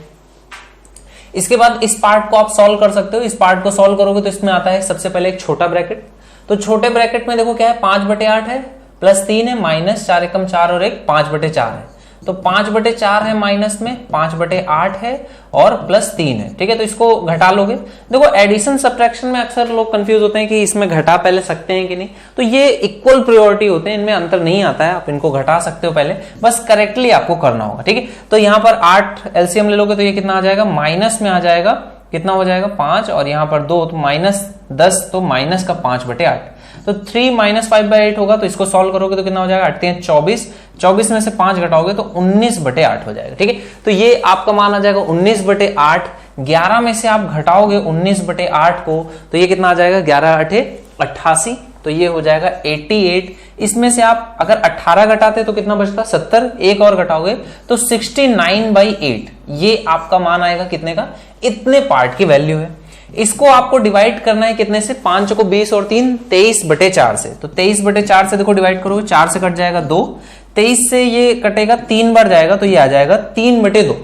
[SPEAKER 1] इसके बाद इस पार्ट को आप सॉल्व कर सकते हो, इस पार्ट को सॉल्व करोगे तो इसमें आता है सबसे पहले एक छोटा ब्रैकेट, तो छोटे ब्रैकेट में देखो क्या है 5/8 है, +3 है, -4 × 4 और एक 5/4 है, तो 5/4 है माइनस में, 5/8 है और +3 है। ठीक है, तो इसको घटा लोगे। देखो एडिशन सब्ट्रैक्शन में अक्सर लोग कंफ्यूज होते हैं कि इसमें घटा पहले सकते हैं कि नहीं, तो ये इक्वल प्रायोरिटी होते हैं, इनमें अंतर नहीं आता है, आप इनको घटा सकते हो पहले, बस करेक्टली आपको करना होगा। ठीक है, तो यहाँ पर 8 एलसीएम ले लोगे तो ये कितना आ जाएगा, माइनस में आ जाएगा, कितना हो जाएगा 5, और यहाँ पर 2 तो -10, तो माइनस का 5/8, तो 3 - 5/8 होगा, तो इसको सॉल्व करोगे तो कितना हो जाएगा 8 × 24, 24 में से 5 घटाओगे तो 19/8 हो जाएगा। ठीक है, तो ये आपका मान आ जाएगा 19/8। 11 में से आप घटाओगे 19/8 को तो ये कितना आ जाएगा, 11×8 = 88, तो ये हो जाएगा 88। इसमें से आप अगर 18 घटाते तो कितना बचता, 70, एक और घटाओगे तो 69/8। ये आपका मान आएगा कितने का, इतने पार्ट की वैल्यू है। इसको आपको डिवाइड करना है कितने से, 5 को 20 और 3 23/4 से। तो 23/4 से देखो डिवाइड करोगे, 4 से कट जाएगा 2, 23 से ये कटेगा 3 बार जाएगा तो ये आ जाएगा 3/2।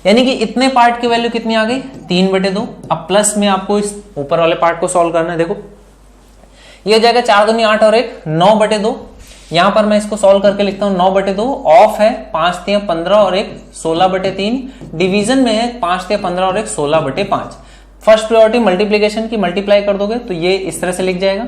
[SPEAKER 1] यानी कि इतने पार्ट की वैल्यू कितनी आ गई, 3/2। अब प्लस में आपको इस ऊपर वाले पार्ट को सॉल्व करना है। देखो ये हो जाएगा 4 दूनी 8 और 1 9/2। यहां पर मैं इसको सॉल्व करके लिखता हूं 9/2। ऑफ है 5 3 15 और 1 16/3। डिवीजन में है 5 3 15 और 1 16/5। फर्स्ट प्रायोरिटी मल्टीप्लीकेशन की, मल्टीप्लाई कर दोगे तो ये इस तरह से लिख जाएगा।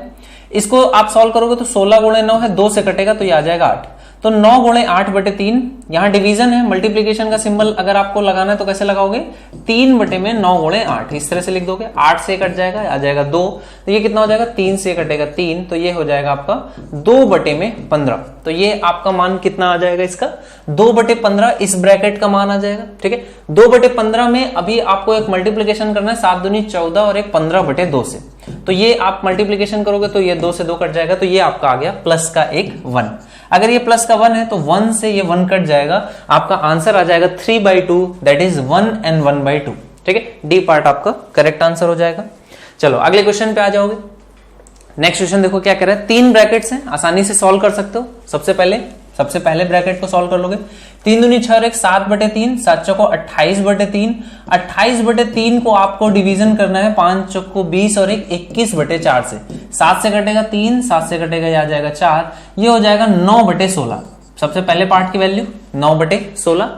[SPEAKER 1] इसको आप सॉल्व करोगे तो 16 × 9 है, 2 से कटेगा तो ये आ जाएगा 8। तो 9 × 8/3। यहां डिवीजन है, मल्टीप्लीकेशन का सिंबल अगर आपको लगाना है तो कैसे लगाओगे, 3/9 × 8 इस तरह से लिख दोगे। 8 से कट जाएगा, आ जाएगा 2, तो ये कितना हो जाएगा, 3 से कटेगा 3, तो ये हो जाएगा आपका 2/15। तो ये आपका मान कितना आ जाएगा इसका, 2/15 इस ब्रैकेट का मान आ जाएगा। ठीक है, 2/15 में अभी आपको एक मल्टीप्लीकेशन करना है, 7 दूनी 14 और 1 15/2 से। तो ये आप मल्टीप्लीकेशन करोगे तो ये 2 से 2 कट जाएगा, तो ये आपका आ गया प्लस का एक 1। अगर ये प्लस का 1 है तो 1 से ये 1 कट जाएगा, आपका आंसर आ जाएगा 3/2, दैट इज 1 and 1/2। ठीक है, डी पार्ट आपका करेक्ट आंसर हो जाएगा। चलो अगले क्वेश्चन पे आ जाओगे। नेक्स्ट क्वेश्चन देखो क्या कह रहा है, 3 ब्रैकेट्स हैं, आसानी से सॉल्व कर सकते हो। सबसे पहले ब्रैकेट को सॉल्व कर लोगे, 3 दूनी 6 और 1 7/3, 7 चौको 28/3। 28/3 को आपको डिवीजन करना है 5 चौको 20 और 1 21/4 से। 7 से कटेगा 3, 7 से कटेगा ये आ जाएगा 4, ये हो जाएगा 9/16। सबसे पहले पार्ट की वैल्यू 9/16।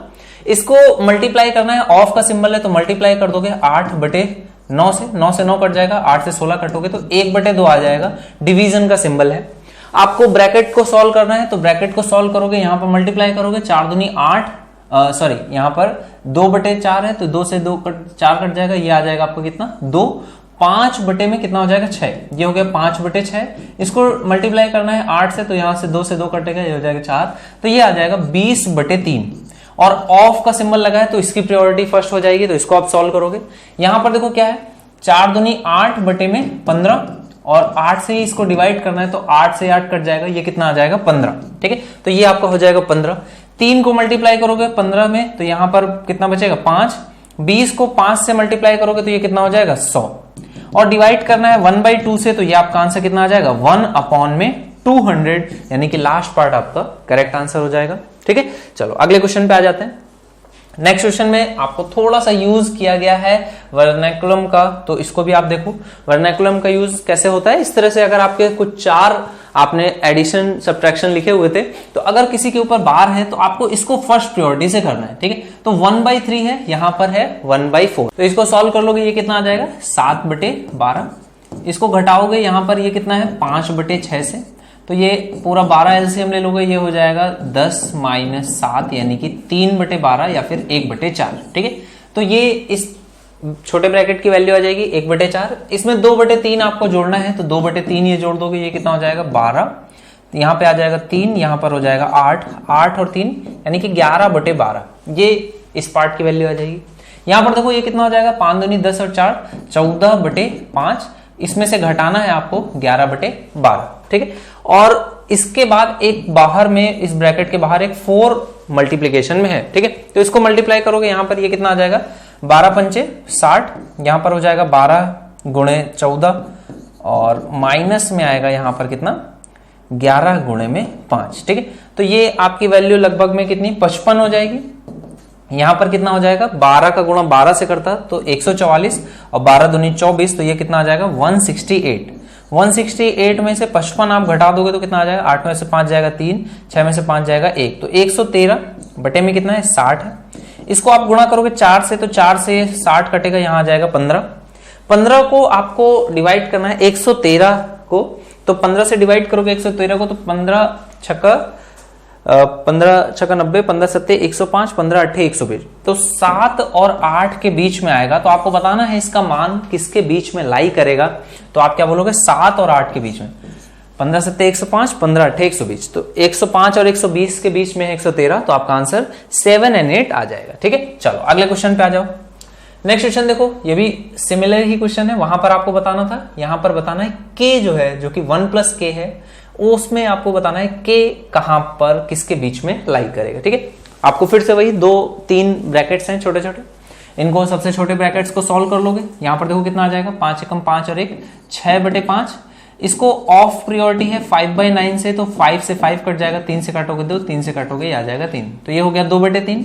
[SPEAKER 1] इसको मल्टीप्लाई करना है, ऑफ का सिंबल है तो मल्टीप्लाई कर दोगे 8/9 से। 9 से 9 कट जाएगा, 8 से 16 कटोगे तो 1/2 आ जाएगा, डिवीजन का सिंबल है। आपको ब्रैकेट को सॉल्व करना है तो ब्रैकेट को सॉल्व करोगे, यहां पर मल्टीप्लाई करोगे, 4 दूनी 8, सॉरी यहां पर 2/4 है तो 2 से 2 4 कट जाएगा, ये आ जाएगा आपको कितना 2। 5 बटे में कितना हो जाएगा 6, ये हो गया 5/6। इसको मल्टीप्लाई करना है 8 से, तो यहां से 2 से 2 कटेगा, ये हो जाएगा 4, तो ये आ जाएगा 20/3। और ऑफ का सिंबल लगा है तो इसकी प्रायोरिटी फर्स्ट हो जाएगी, तो इसको आप सॉल्व करोगे। यहां पर देखो क्या है, 4 दूनी 8/15 और 8 से ही इसको डिवाइड करना है तो 8 से 8 कट जाएगा, ये कितना आ जाएगा 15। ठीक है, तो ये आपका हो जाएगा 15। 3 को मल्टीप्लाई करोगे 15 में तो यहां पर कितना बचेगा 5। 20 को 5 से मल्टीप्लाई करोगे तो ये कितना हो जाएगा 100। और डिवाइड करना है 1/2 से, तो ये आपका आंसर कितना आ जाएगा 1/200, यानी कि लास्ट पार्ट आपका करेक्ट आंसर हो जाएगा। ठीक है, चलो अगले क्वेश्चन पे आ जाते हैं। नेक्स्ट क्वेश्चन में आपको थोड़ा सा यूज किया गया है वर्नाकुलम का, तो इसको भी आप देखो वर्नाकुलम का यूज कैसे होता है। इस तरह से अगर आपके कुछ 4 आपने एडिशन सब्ट्रैक्शन लिखे हुए थे, तो अगर किसी के ऊपर बार है तो आपको इसको फर्स्ट प्रायोरिटी से करना है। ठीक है, तो 1/3 है, यहां पर है 1/4, तो इसको सॉल्व कर लोगे, ये कितना आ जाएगा 7/12। इसको घटाओगे, यहां पर ये कितना है 5/6 से, तो ये पूरा 12 एलसीएम ले लोगे, ये हो जाएगा 10 - 7 यानी कि 3/12 या फिर 1/4। ठीक है, तो ये इस छोटे ब्रैकेट की वैल्यू आ जाएगी 1/4। इसमें 2/3 आपको जोड़ना है, तो 2/3 ये जोड़ दोगे, ये कितना हो जाएगा 12। यहां पे आ जाएगा 3, यहां पर हो जाएगा 8, 8 और 3 यानी कि 11/12, ये इस पार्ट की वैल्यू आ जाएगी। यहां पर देखो ये कितना हो जाएगा 5 दूनी 10 और 4 14/5, इसमें से घटाना है आपको 11/12। ठीक है, और इसके बाद एक बाहर में, इस ब्रैकेट के बाहर एक 4 मल्टीप्लीकेशन में है। ठीक है, तो इसको मल्टीप्लाई करोगे, यहां पर ये कितना आ जाएगा 12 पंचे 60, यहां पर हो जाएगा 12 × 14 और माइनस में आएगा यहां पर कितना 11 × 5। ठीक है, तो ये आपकी वैल्यू लगभग में कितनी 55 हो जाएगी। यहां पर कितना हो जाएगा 12 का गुणा 12 से करता तो 144 और 12 दूनी 24, तो ये कितना आ जाएगा 168। 168 में से 55 आप घटा दोगे तो कितना आ जाएगा, 8 में से 5 जाएगा 3, 6 में से 5 जाएगा 1, तो 113 बटे में कितना है 60 है। इसको आप गुणा करोगे 4 से, तो 4 से 60 कटेगा, यहां आ जाएगा 15। 15 को आपको डिवाइड करना है 113 को, तो 15 से डिवाइड करोगे 113 को, तो 15 छक्का 90, 15 सत्ते 105, 15 अट्ठे 120, तो 7 और 8 के बीच में आएगा। तो आपको बताना है इसका मान किसके बीच में लाई करेगा, तो आप क्या बोलोगे 7 और 8 के बीच में। 15 सत्ते 105, 15 अट्ठे 120, तो 105 और 120 के बीच में है 113, तो आपका आंसर 7 और 8 आ जाएगा। ठीक है, चलो अगले क्वेश्चन पे आ जाओ। नेक्स्ट क्वेश्चन देखो, ये भी सिमिलर ही क्वेश्चन है। वहां पर आपको बताना था, यहां पर बताना है के जो है, जो कि 1 + k है, उसमें आपको बताना है के कहां पर किसके बीच में लाई करेगा। ठीक है, आपको फिर से वही 2-3 ब्रैकेट्स हैं छोटे छोटे, इनको सबसे छोटे ब्रैकेट्स को सॉल्व कर लोगे। यहां पर देखो कितना आ जाएगा, 5 एकम 5 और 1 6/5। इसको ऑफ प्रियोरिटी है 5/9 से, तो 5 से 5 कट जाएगा, 3 से काटोगे 2, 3 से काटोगे ये आ जाएगा 3, तो ये हो गया 2/3।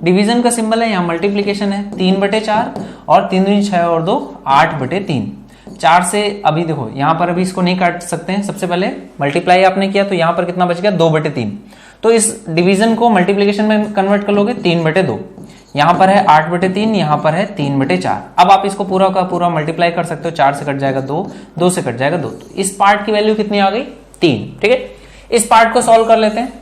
[SPEAKER 1] डिवीजन का सिंबल है, यहाँ मल्टीप्लीकेशन है 3/4 और 3 दूनी 6 और 2 8/3। 4 से अभी देखो यहाँ पर अभी इसको नहीं काट सकते हैं, सबसे पहले मल्टीप्लाई आपने किया तो यहाँ पर कितना बच गया 2/3, तो इस डिवीजन को मल्टीप्लीकेशन में कन्वर्ट कर लोगे 3/2। यहां पर है 8/3, यहां पर है 3/4। अब आप इसको पूरा का पूरा मल्टीप्लाई कर सकते हो, 4 से कट जाएगा 2, 2 से कट जाएगा 2, तो इस पार्ट की वैल्यू कितनी आ गई 3। ठीक है, इस पार्ट को सॉल्व कर लेते हैं।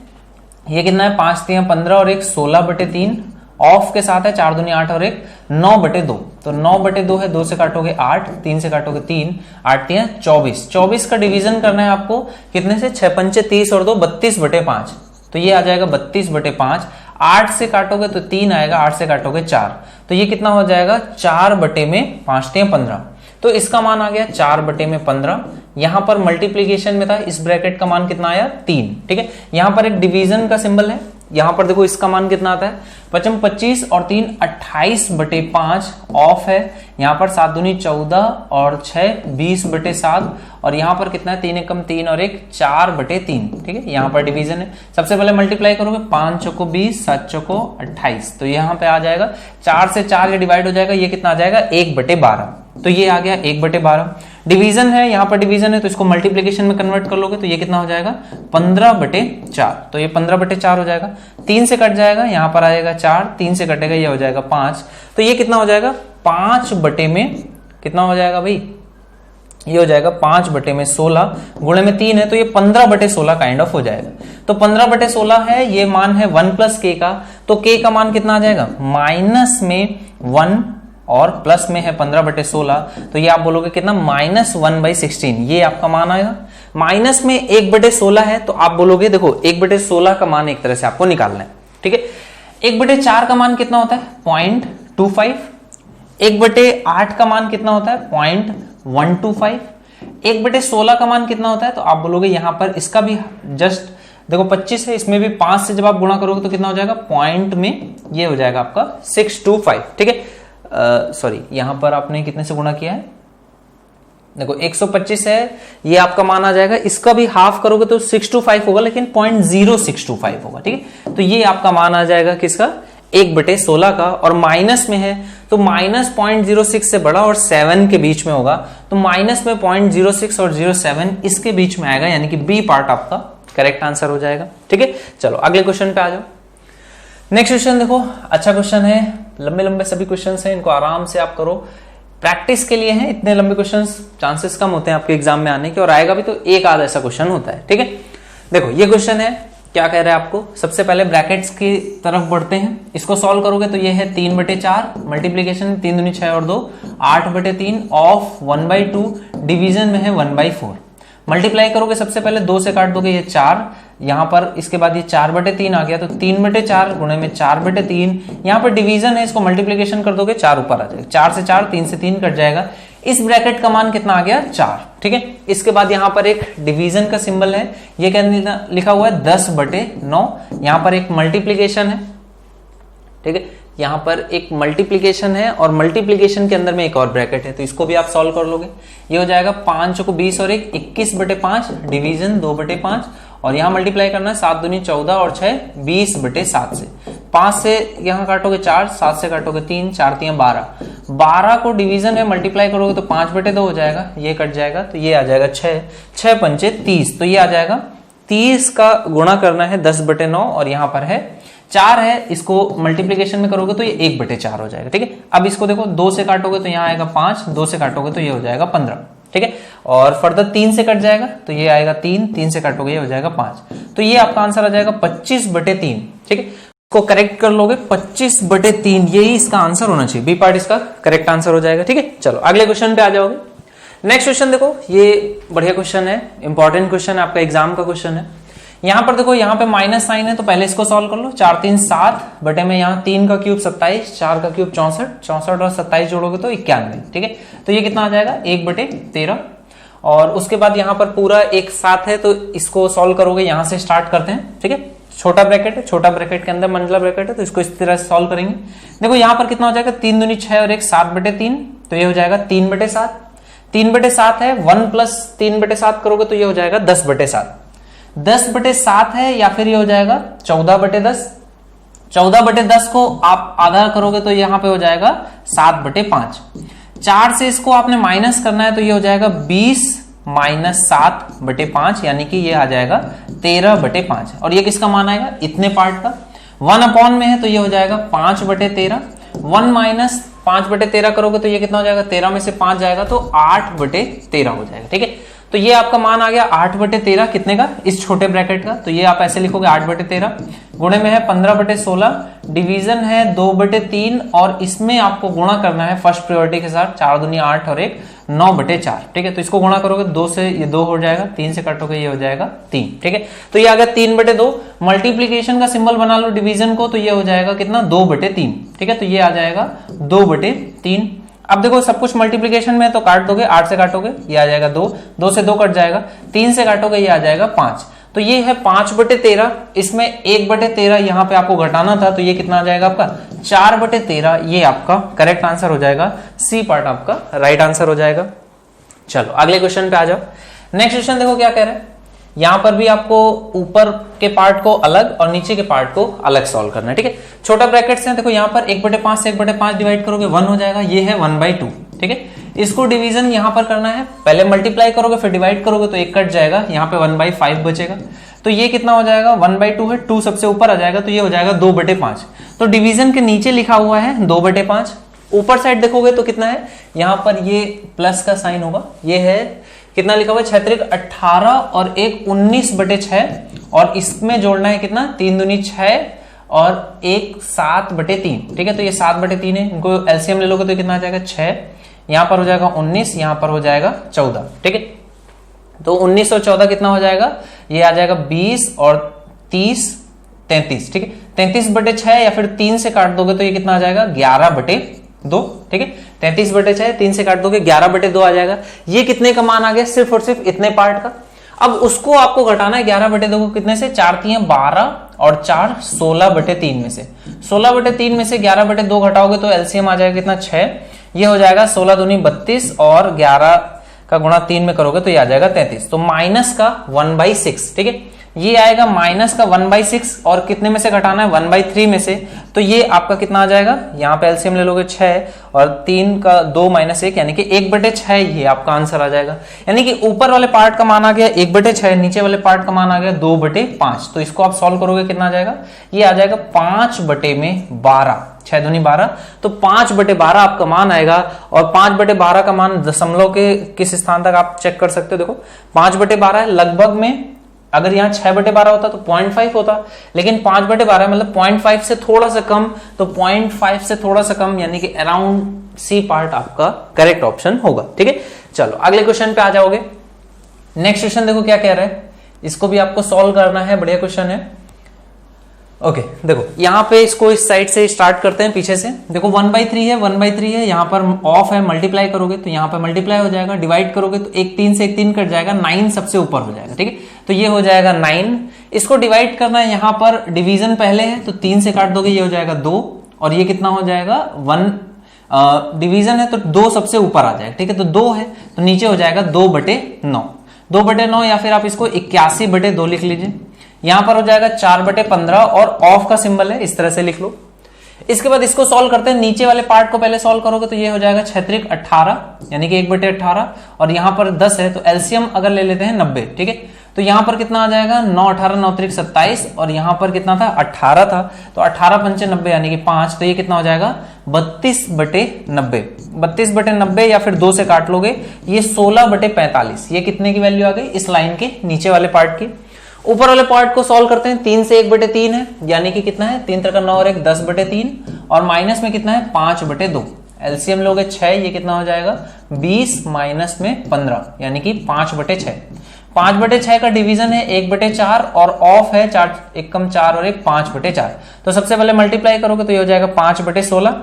[SPEAKER 1] ये कितना है 5 3 15 और 1 16/3, ऑफ के साथ है 4 दूनी 8 और 1 9/2, तो 9/2 है, 2 से काटोगे 8, 3 से काटोगे 3, 8 3 24। 24 का डिवीजन करना है आपको कितने से, 6 5 30 और 2 32/5, तो ये आ जाएगा 32/5। 8 से काटोगे तो 3 आएगा, 8 से काटोगे 4, तो ये कितना हो जाएगा 4/5 15, तो इसका मान आ गया 4/15। यहां पर मल्टीप्लीकेशन में था, इस ब्रैकेट का मान कितना आया 3। ठीक है, यहां पर एक डिवीजन का सिंबल है, यहां पर देखो इसका मान कितना आता है 5 25 और 3 28/5, ऑफ है यहां पर 7 दूनी 14 और 6 20/7, और यहां पर कितना है 3 एकम 3 और 1 4/3। ठीक है, यहां पर डिवीजन है, सबसे पहले मल्टीप्लाई करोगे 5 चौको 20 7 चौको 28, तो यहां पे आ जाएगा 4 से 4 ये डिवाइड हो जाएगा, ये कितना आ जाएगा 1/12, तो ये आ गया 1/12। डिवीजन है, यहां पर डिवीजन है तो इसको मल्टीप्लीकेशन में कन्वर्ट कर लोगे तो ये कितना हो जाएगा 15/4, तो ये 15/4 हो जाएगा। 3 से कट जाएगा, यहां पर आएगा 4, 3 से कटेगा ये हो जाएगा 5, तो ये कितना हो जाएगा 5 में कितना हो जाएगा भाई, ये हो जाएगा 5/16 गुणे में 3 है, तो ये 15/16 काइंड ऑफ हो जाएगा। तो 15/16 है, ये मान है 1 + k का, तो k का मान कितना आ जाएगा माइनस में 1 और प्लस में है 15/16, तो ये आप बोलोगे कितना -1/16, ये आपका मान आएगा। माइनस में 1/16 है, तो आप बोलोगे देखो 1/16 का मान एक तरह से आपको निकालना है। ठीक है, 1/4 का मान कितना होता है 0.25, 1/8 का मान कितना होता है 0.125, 1/16 का मान कितना होता है, तो आप बोलोगे यहां पर इसका भी जस्ट देखो 25 है, इसमें भी 5 से जब आप गुणा करोगे तो कितना हो जाएगा पॉइंट में ये हो जाएगा आपका 625। ठीक है, सॉरी यहां पर आपने कितने से गुणा किया है, देखो 125 है, ये आपका मान आ जाएगा, इसका भी हाफ करोगे तो 625 होगा, लेकिन 0.0625 होगा। ठीक है, तो ये आपका मान आ जाएगा किसका 1/16 का, और माइनस में है तो माइनस 0.06 से बड़ा और 7 के बीच में होगा, तो माइनस में 0.06 और 0.7 इसके बीच में आएगा, यानी कि बी पार्ट आपका करेक्ट आंसर हो जाएगा। ठीक है, चलो अगले क्वेश्चन पे आ जाओ। नेक्स्ट क्वेश्चन देखो, अच्छा क्वेश्चन है, लंबे लंबे सभी क्वेश्चन हैं, इनको आराम से आप करो, प्रैक्टिस के लिए हैं, इतने लंबे क्वेश्चंस चांसेस कम होते हैं आपके एग्जाम में आने के, और आएगा भी तो एक आध ऐसा क्वेश्चन होता है। ठीक है, देखो ये क्वेश्चन है, क्या कह रहा है आपको, सबसे पहले ब्रैकेट्स की तरफ बढ़ते हैं, इसको सॉल्व करोगे तो ये है 3/4, मल्टीप्लीकेशन 3 दूनी 6 और 2 8/3, ऑफ 1/2, डिवीजन में है 1/4। मल्टीप्लाई करोगे सबसे पहले 2 से काट दोगे ये 4, यहां पर इसके बाद ये 4/3 आ गया, तो 3/4 गुणे में 4/3, यहां पर डिवीजन है, इसको मल्टीप्लीकेशन कर दोगे 4 ऊपर आ जाएगा, 4 से 4 3 से 3 कट जाएगा, इस ब्रैकेट का मान कितना आ गया 4। ठीक है, इसके बाद यहां पर एक डिवीजन का सिंबल है, ये क्या लिखा हुआ है 10/9, यहां पर एक मल्टीप्लीकेशन है। ठीक है, यहां पर एक मल्टीप्लीकेशन है और मल्टीप्लीकेशन के अंदर में एक और ब्रैकेट है, तो इसको भी आप सॉल्व कर लोगे, ये हो जाएगा 5 को 20 और 1 21/5, डिवीजन 2/5, और यहां मल्टीप्लाई करना है 7 दूनी 14 और 6 20/7 से, 5 से यहां काटोगे 4, 7 से काटोगे 3, 4 3 12, 12 को डिवीजन है मल्टीप्लाई करोगे तो 5/2 हो जाएगा, ये कट जाएगा, तो ये आ जाएगा 6, 6 पंचे 30, तो ये आ जाएगा 30 का गुणा करना है 10/9, और यहां पर है 4 है, इसको मल्टीप्लीकेशन में करोगे तो ये 1/4 हो जाएगा। ठीक है, अब इसको देखो 2 से काटोगे तो यहाँ आएगा 5, 2 से काटोगे तो ये हो जाएगा 15। ठीक है, और फर्दर 3 से कट जाएगा तो ये आएगा 3, 3 से काटोगे ये हो जाएगा 5, तो ये आपका आंसर आ जाएगा 25/3। ठीक है, इसको करेक्ट कर लोगे 25/3, यही इसका आंसर होना चाहिए, बी पार्ट इसका करेक्ट आंसर हो जाएगा। ठीक है, चलो अगले क्वेश्चन पे आ जाओगे। नेक्स्ट क्वेश्चन देखो, ये बढ़िया क्वेश्चन है, इंपॉर्टेंट क्वेश्चन है, आपका एग्जाम का क्वेश्चन है। यहां पर देखो, यहां पे माइनस साइन है तो पहले इसको सॉल्व कर लो। 4 3 7 बटे में यहाँ 3 का क्यूब 27, 4 का क्यूब 64, 64 और 27 जोड़ोगे तो 91। ठीक है, तो ये कितना आ जाएगा 1/13। और उसके बाद यहाँ पर पूरा एक साथ है तो इसको सॉल्व करोगे, यहां से स्टार्ट करते हैं। ठीक है, छोटा ब्रैकेट है, छोटा ब्रैकेट के अंदर मंडला ब्रैकेट है, तो इसको इस तरह से सॉल्व करेंगे। देखो यहाँ पर कितना हो जाएगा 3 दूनी 6 और 1 7/3, तो ये हो जाएगा 3/7। 3/7 है, 1 प्लस 3/7 करोगे तो ये हो जाएगा 10/7। 10/7 है या फिर ये हो जाएगा 14/10। 14/10 को आप आधा करोगे तो यहां पे हो जाएगा 7/5। 4 से इसको आपने माइनस करना है तो ये हो जाएगा 20 माइनस 7/5, यानी कि ये आ जाएगा 13/5। और ये किसका मान आएगा, इतने पार्ट का। 1 अपॉन में है तो ये हो जाएगा 5/13। 1 माइनस 5/13 करोगे तो ये कितना हो जाएगा, 13 में से 5 जाएगा तो 8/13 हो जाएगा। ठीक है, तो ये आपका मान आ गया 8/13 कितने का, इस छोटे ब्रैकेट का। तो ये आप ऐसे लिखोगे 8/13, गुणे में है 15/16, डिवीजन है 2/3, और इसमें आपको गुणा करना है फर्स्ट प्रायोरिटी के साथ। 4 दूनी 8 और 1 9/4। ठीक है, तो इसको गुणा करोगे 2 से ये 2 हो जाएगा, 3 से काटोगे ये हो जाएगा 3। ठीक है, तो ये आ गया 3/2। मल्टीप्लीकेशन का सिंबल बना लो डिवीजन को, तो ये हो जाएगा कितना 2/3। ठीक है, तो ये आ जाएगा 2/3। अब देखो सब कुछ मल्टीप्लीकेशन में है तो काट दोगे, 8 से काटोगे ये आ जाएगा 2, 2 से 2 कट जाएगा, 3 से काटोगे ये आ जाएगा 5। तो ये है 5/13। इसमें 1/13 यहां पे आपको घटाना था, तो ये कितना आ जाएगा आपका 4/13। ये आपका करेक्ट आंसर हो जाएगा, सी पार्ट आपका राइट आंसर हो जाएगा। चलो अगले क्वेश्चन पे आ जाओ। नेक्स्ट क्वेश्चन देखो क्या कह रहे हैं, यहां पर भी आपको ऊपर के पार्ट को अलग और नीचे के पार्ट को अलग सॉल्व करना है। ठीक है, छोटा ब्रैकेट्स है, देखो यहां पर 1/5 से 1/5 डिवाइड करोगे 1 हो जाएगा, ये है 1/2। ठीक है, इसको डिवीजन यहां पर करना है, पहले मल्टीप्लाई करोगे फिर डिवाइड करोगे तो 1 कट जाएगा, यहां पे 1/5 बचेगा। तो ये कितना हो जाएगा 1/2 है, 2 सबसे ऊपर आ जाएगा तो ये हो जाएगा 2/5। तो डिवीजन के नीचे लिखा हुआ है 2/5, ऊपर साइड देखोगे तो कितना है, यहां पर ये प्लस का साइन होगा, ये है कितना लिखा हुआ है 6 18 और 1 19/6, और इसमें जोड़ना है कितना 3 दूनी 6 और 1 7/3। ठीक है, तो ये 7/3 है, इनको एलसीएम ले लोगे तो कितना आ जाएगा 6, यहां पर हो जाएगा 19, यहां पर हो जाएगा 14। ठीक है, तो 19 और 14 कितना हो जाएगा, ये आ जाएगा 20 और 30 33। ठीक है, 33/6 या फिर 3 से काट दोगे तो ये कितना आ जाएगा 11/2। ठीक है, 33/6 3 से काट दोगे 11/2 आ जाएगा। ये कितने का मान आ गया, सिर्फ और सिर्फ इतने पार्ट का। अब उसको आपको घटाना है 11/2 को कितने से, 4 3 12 और 4 16/3 में से। 16/3 में से 11/2 घटाओगे तो एलसीएम आ जाएगा कितना 6, ये हो जाएगा 16 दूनी 32 और 11 का गुणा 3 में करोगे तो ये आ जाएगा 33। तो माइनस का 1/6। ठीक है, ये आएगा माइनस का 1/6 और कितने में से घटाना है 1/3 में से, तो ये आपका कितना आ जाएगा, यहाँ पे एलसीएम ले लोगे 6 और 3 का 2 - 1 यानी कि 1/6, ये आपका आंसर आ जाएगा। यानी कि ऊपर वाले पार्ट का मान आ गया 1/6, नीचे वाले पार्ट का मान आ गया 2/5। तो इसको आप सॉल्व करोगे कितना आ जाएगा, ये आ जाएगा 5/12, 6 दूनी 12, तो 5/12 आपका मान आएगा। और 5/12 का मान दशमलव के किस स्थान तक आप चेक कर सकते हो, देखो 5/12 है, लगभग में अगर यहाँ 6/12 होता तो 0.5 होता, लेकिन 5/12 मतलब 0.5 से थोड़ा सा कम, तो 0.5 से थोड़ा सा कम यानी कि अराउंड सी पार्ट आपका करेक्ट ऑप्शन होगा। ठीक है, चलो अगले क्वेश्चन पे आ जाओगे। नेक्स्ट क्वेश्चन देखो क्या कह रहा है, इसको भी आपको सॉल्व करना है, बढ़िया क्वेश्चन है। ओके, देखो यहाँ पे इसको इस साइड से स्टार्ट करते हैं, पीछे से देखो 1/3 है, 1/3 है, यहाँ पर ऑफ है, मल्टीप्लाई करोगे तो यहाँ पे मल्टीप्लाई हो जाएगा, डिवाइड करोगे तो 1 3 से 1 3 कट जाएगा, 9 सबसे ऊपर हो जाएगा। ठीक है, तो ये हो जाएगा 9। इसको डिवाइड करना है, यहाँ पर डिवीजन पहले है तो 3 से काट दोगे, ये हो जाएगा 2, और ये कितना हो जाएगा 1, डिवीजन है तो 2 सबसे ऊपर आ जाएगा। ठीक है, तो 2 है तो नीचे हो जाएगा 2/9, 2/9, या फिर आप इसको 81/2 लिख लीजिए। यहां पर हो जाएगा 4/15 और ऑफ का सिंबल है, इस तरह से लिख लो। इसके बाद इसको सॉल्व करते हैं, नीचे वाले पार्ट को पहले सॉल्व करोगे तो ये हो जाएगा 6 18 यानी कि 1/18, और यहां पर 10 है तो एलसीएम अगर ले लेते हैं 90। ठीक है, तो यहां पर कितना आ जाएगा 9 18 9 3 27, और यहां पर कितना था 18 था, तो 18 5 90 यानी कि 5, तो ये कितना हो जाएगा 32/90। 32/90 या फिर 2 से काट लोगे, ये 16/45। ये कितने की वैल्यू आ गई इस लाइन के नीचे वाले पार्ट की। ऊपर वाले पार्ट को सॉल्व करते हैं, 3 से 1/3 है, यानी कि कितना है 3 3 9 और 1 10/3, और माइनस में कितना है 5/2, एलसीएम लोगे 6, ये कितना हो जाएगा 20 माइनस में 15 यानी कि 5/6। 5/6 का डिवीजन है 1/4 और ऑफ है 4 एकम 4 और 1 5/4। तो सबसे पहले मल्टीप्लाई करोगे तो ये हो जाएगा 5/16।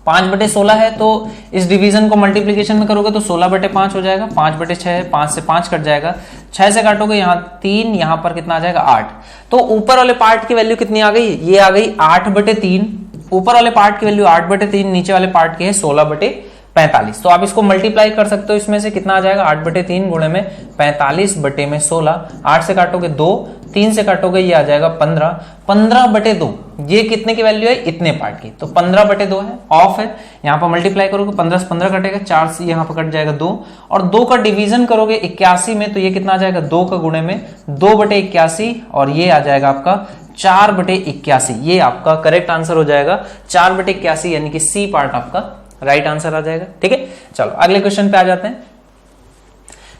[SPEAKER 1] 5/16 है तो इस डिवीजन को मल्टीप्लीकेशन में करोगे तो 16/5 हो जाएगा। 5/6 है, 5 से 5 कट जाएगा, 6 से काटोगे यहाँ 3, यहाँ पर कितना आ जाएगा 8। तो ऊपर वाले पार्ट की वैल्यू कितनी आ गई, ये आ गई 8/3। ऊपर वाले पार्ट की वैल्यू 8/3, नीचे वाले पार्ट की है 16/45। तो आप इसको मल्टीप्लाई कर सकते हो, इसमें से कितना आ जाएगा 8/3 गुणे में 45/16। 8 से काटोगे 2, 3 से काटोगे ये आ जाएगा 15। 15/2 ये कितने की वैल्यू है, इतने पार्ट की, तो 15/2 है। ऑफ है, यहाँ पर मल्टीप्लाई करोगे 15 से 15 कटेगा, 4 से यहाँ पर कट जाएगा 2 और 2 का डिवीजन करोगे 81 में तो ये कितना आ जाएगा 2 का गुणे में 2/81 और ये आ जाएगा आपका 4/81। ये आपका करेक्ट आंसर हो जाएगा 4/81 यानी कि सी पार्ट आपका राइट आंसर आ जाएगा। ठीक है, चलो अगले क्वेश्चन पे आ जाते हैं।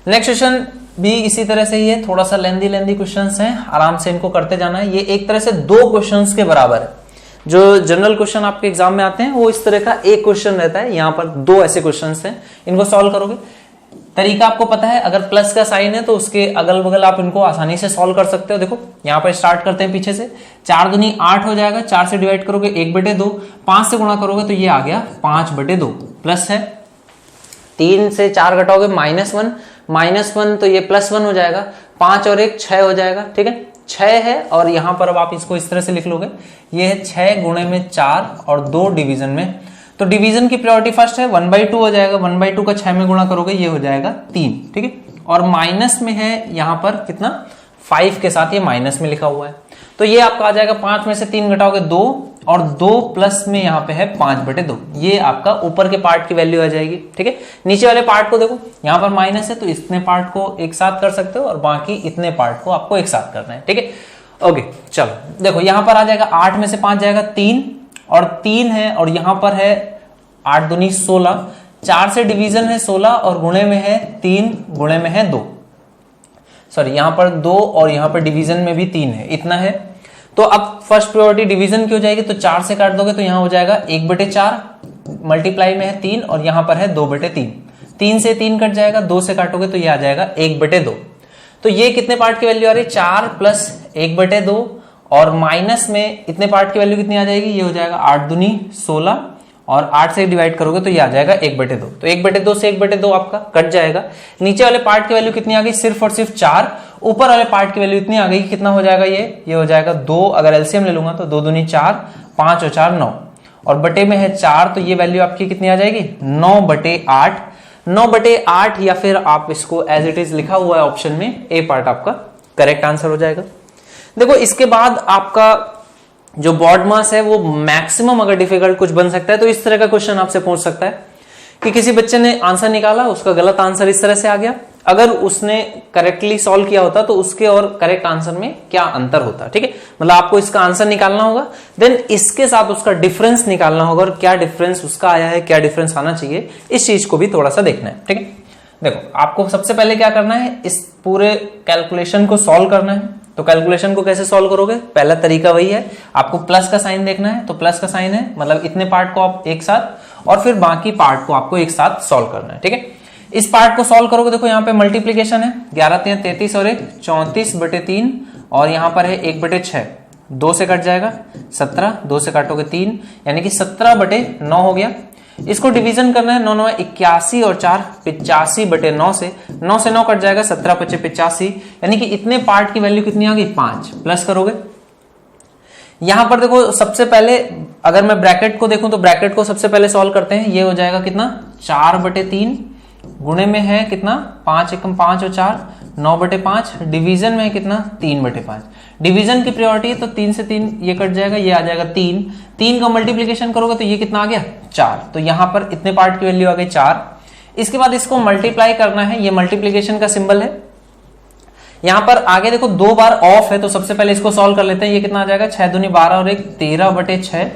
[SPEAKER 1] नेक्स्ट क्वेश्चन भी इसी तरह से ही है, थोड़ा सा लेंदी क्वेश्चंस हैं, आराम से इनको करते जाना है। ये एक तरह से 2 क्वेश्चंस के बराबर है। जो जनरल क्वेश्चन आपके एग्जाम में आते हैं वो इस तरह का एक क्वेश्चन रहता है, यहाँ पर 2 ऐसे क्वेश्चंस हैं, इनको सॉल्व करोगे। तरीका आपको पता है, अगर प्लस का साइन है तो उसके अगल बगल आप इनको आसानी से सॉल्व कर सकते हो। देखो यहाँ पर स्टार्ट करते हैं पीछे से, 4 दूनी 8 हो जाएगा, 4 से डिवाइड करोगे 1/2, 5 से गुणा करोगे तो ये आ गया 5/2। प्लस है 3 से 4 घटाओगे -1 तो ये +1 हो जाएगा, 5 और 1 6 हो जाएगा। ठीक है, 6 है और यहां पर अब आप इसको इस तरह से लिख लोगे, ये है 6 गुणे में 4 और 2 डिवीजन में, तो डिवीजन की प्रायोरिटी फर्स्ट है, 1/2 हो जाएगा। 1/2 का 6 में गुणा करोगे ये हो जाएगा 3। ठीक है, और माइनस में है यहां पर कितना 5 के साथ, ये माइनस में लिखा हुआ है, तो ये आपका आ जाएगा 5 में से 3 घटाओगे 2 और 2 प्लस में यहाँ पे है 5/2। ये आपका ऊपर के पार्ट की वैल्यू आ जाएगी। ठीक है, नीचे वाले पार्ट को देखो, यहाँ पर माइनस है तो इतने पार्ट को एक साथ कर सकते हो और बाकी इतने पार्ट को आपको एक साथ करना है। ठीक है, ओके चलो देखो यहाँ पर आ जाएगा 8 में से 5 जाएगा 3 और 3 है और यहाँ पर है 8 दूनी 16, 4 से डिवीजन है 16 और गुणे में है 3, गुणे में है 2, सॉरी यहाँ पर 2 और यहाँ पर डिवीजन में भी 3 है, इतना है। तो अब फर्स्ट प्रायोरिटी डिवीजन की हो जाएगी, तो 4 से काट दोगे तो यहाँ हो जाएगा 1/4, मल्टीप्लाई में है 3 और यहाँ पर है 2/3। 3 से 3 कट जाएगा, 2 से काटोगे तो ये आ जाएगा 1/2। तो ये कितने पार्ट की वैल्यू आ रही है 4 + 1/2 और माइनस में इतने पार्ट की वैल्यू कितनी आ जाएगी, ये हो जाएगा 8 दूनी 16 और 8 से डिवाइड करोगे तो ये आ जाएगा 1/2। तो 1/2 से 1/2 आपका कट जाएगा। नीचे वाले पार्ट की वैल्यू कितनी आ गई, सिर्फ और सिर्फ 4। ऊपर वाले पार्ट की वैल्यू इतनी आ गई, कितना हो जाएगा ये हो जाएगा 2। अगर एलसीएम ले लूंगा तो 2 दूनी 4, 5 और 4 9 और बटे में है 4, तो ये वैल्यू आपकी कितनी आ जाएगी 9/8। 9/8 या फिर आप इसको एज इट इज लिखा हुआ है ऑप्शन में, ए पार्ट आपका करेक्ट आंसर हो जाएगा। देखो इसके बाद आपका जो बॉड मास है वो मैक्सिमम अगर डिफिकल्ट कुछ बन सकता है तो इस तरह का क्वेश्चन आपसे पूछ सकता है कि किसी बच्चे ने आंसर निकाला, उसका गलत आंसर इस तरह से आ गया, अगर उसने करेक्टली सॉल्व किया होता तो उसके और करेक्ट आंसर में क्या अंतर होता। ठीक है, मतलब आपको इसका आंसर निकालना होगा, देन इसके साथ उसका डिफरेंस निकालना होगा और क्या डिफरेंस उसका आया है, क्या डिफरेंस आना चाहिए, इस चीज को भी थोड़ा सा देखना है। ठीक है, देखो आपको सबसे पहले क्या करना है, इस पूरे कैलकुलेशन को सॉल्व करना है। तो कैलकुलेशन को कैसे सॉल्व करोगे, पहला तरीका वही है, आपको प्लस का साइन देखना है, तो प्लस का साइन है मतलब इतने पार्ट को आप एक साथ और फिर बाकी पार्ट को आपको एक साथ सॉल्व करना है। ठीक है, इस पार्ट को सॉल्व करोगे, देखो यहाँ पे मल्टीप्लीकेशन है, 11 3 33 और 1 34/3 और यहाँ पर है 1/6, 2 से कट जाएगा 17, 2 से काटोगे 3 यानी कि 17/9 हो गया। इसको डिवीजन करना है, 9 9 81 और 4 85/9 से 9 से 9 कट जाएगा 17 25 85 यानी कि इतने पार्ट की वैल्यू कितनी आ गई 5। प्लस करोगे, यहां पर देखो सबसे पहले अगर मैं ब्रैकेट को देखूं तो ब्रैकेट को सबसे पहले सॉल्व करते हैं, ये हो जाएगा कितना 4/3 गुणे में है कितना 5 एकम 5 और 4 9/5, डिवीजन में है कितना 3/5। डिवीजन की प्रायोरिटी है तो 3 से 3 ये कट जाएगा, ये आ जाएगा 3 का मल्टीप्लीकेशन करोगे तो ये कितना आ गया 4। तो यहां पर इतने पार्ट की वैल्यू आ गई 4। इसके बाद इसको मल्टीप्लाई करना है, ये मल्टीप्लीकेशन का सिंबल है। यहां पर आगे देखो 2 बार ऑफ है, तो सबसे पहले इसको सॉल्व कर लेते हैं, ये कितना आ जाएगा 6 दूनी 12 और 1 13/6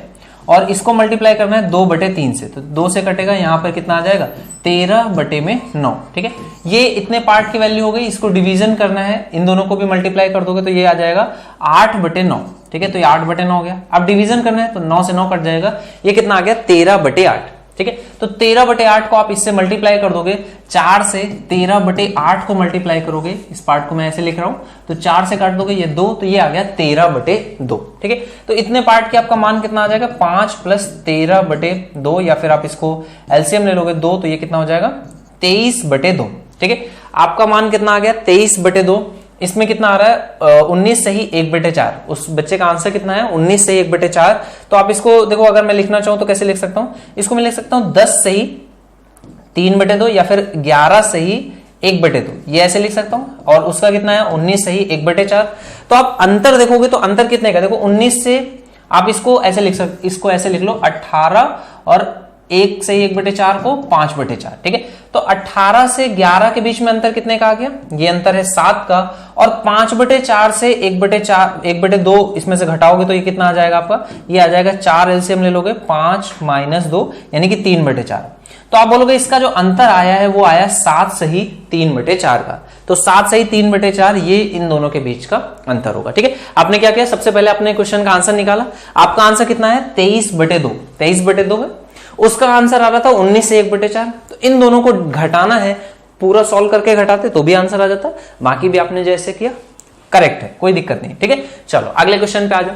[SPEAKER 1] और इसको मल्टीप्लाई करना है 2/3 से, तो 2 से कटेगा, यहां पर कितना आ जाएगा 13/9। ठीक है, ये इतने पार्ट की वैल्यू हो गई, इसको डिवीजन करना है, इन दोनों को भी मल्टीप्लाई कर दोगे तो ये आ जाएगा 8/9। ठीक है, तो ये 8/9 हो गया। अब डिवीजन करना है तो 9 से 9 कट जाएगा, ये कितना आ गया 13/8। ठीक है। तो 13/8 को आप इससे मल्टीप्लाई कर दोगे, 4 से 13/8 को मल्टीप्लाई करोगे, इस पार्ट को मैं ऐसे लिख रहा हूं, तो 4 से काट दोगे ये 2, तो ये आ गया 13/2। ठीक है, तो इतने पार्ट के आपका मान कितना आ जाएगा 5 + 13/2, या फिर आप इसको एलसीएम ले लोगे 2, तो ये कितना हो जाएगा 23/2। ठीक है, आपका मान कितना आ गया 23/2। इसमें कितना आ रहा है 19 से ही 1/4, उस बच्चे का आंसर कितना है 19 से 1/4। तो आप इसको देखो, अगर मैं लिखना चाहूं तो कैसे लिख सकता हूं, इसको मैं लिख सकता हूं 10 से ही 3/2, या फिर 11 से ही 1/2, ये ऐसे लिख सकता हूं। और उसका कितना है 19 से ही 1/4। तो आप अंतर देखोगे तो अंतर कितने का, देखो 19 से आप इसको ऐसे लिख सकते, इसको ऐसे लिख लो 18, और 1 से 1/4 को 5/4। ठीक है, तो 18 से 11 के बीच में अंतर कितने का आ गया, ये अंतर है 7 का। और 5/4 से 1/2 इसमें से घटाओगे तो ये कितना आ जाएगा आपका, ये आ जाएगा 4, एलसीएम ले लोगे 5 - 2 यानी कि 3/4। तो आप बोलोगे इसका जो अंतर आया है वो आया 7 से ही 3/4 का। तो 7 से ही 3/4 ये इन दोनों के बीच का अंतर होगा। ठीक है, आपने क्या किया, सबसे पहले आपने क्वेश्चन का आंसर निकाला, आपका आंसर कितना है 23/2, 23/2 है। उसका आंसर आ रहा था 19 से 1/4, तो इन दोनों को घटाना है, पूरा सॉल्व करके घटाते तो भी आंसर आ जाता, बाकी भी आपने जैसे किया करेक्ट है, कोई दिक्कत नहीं। ठीक है, चलो अगले क्वेश्चन पे आ जाओ।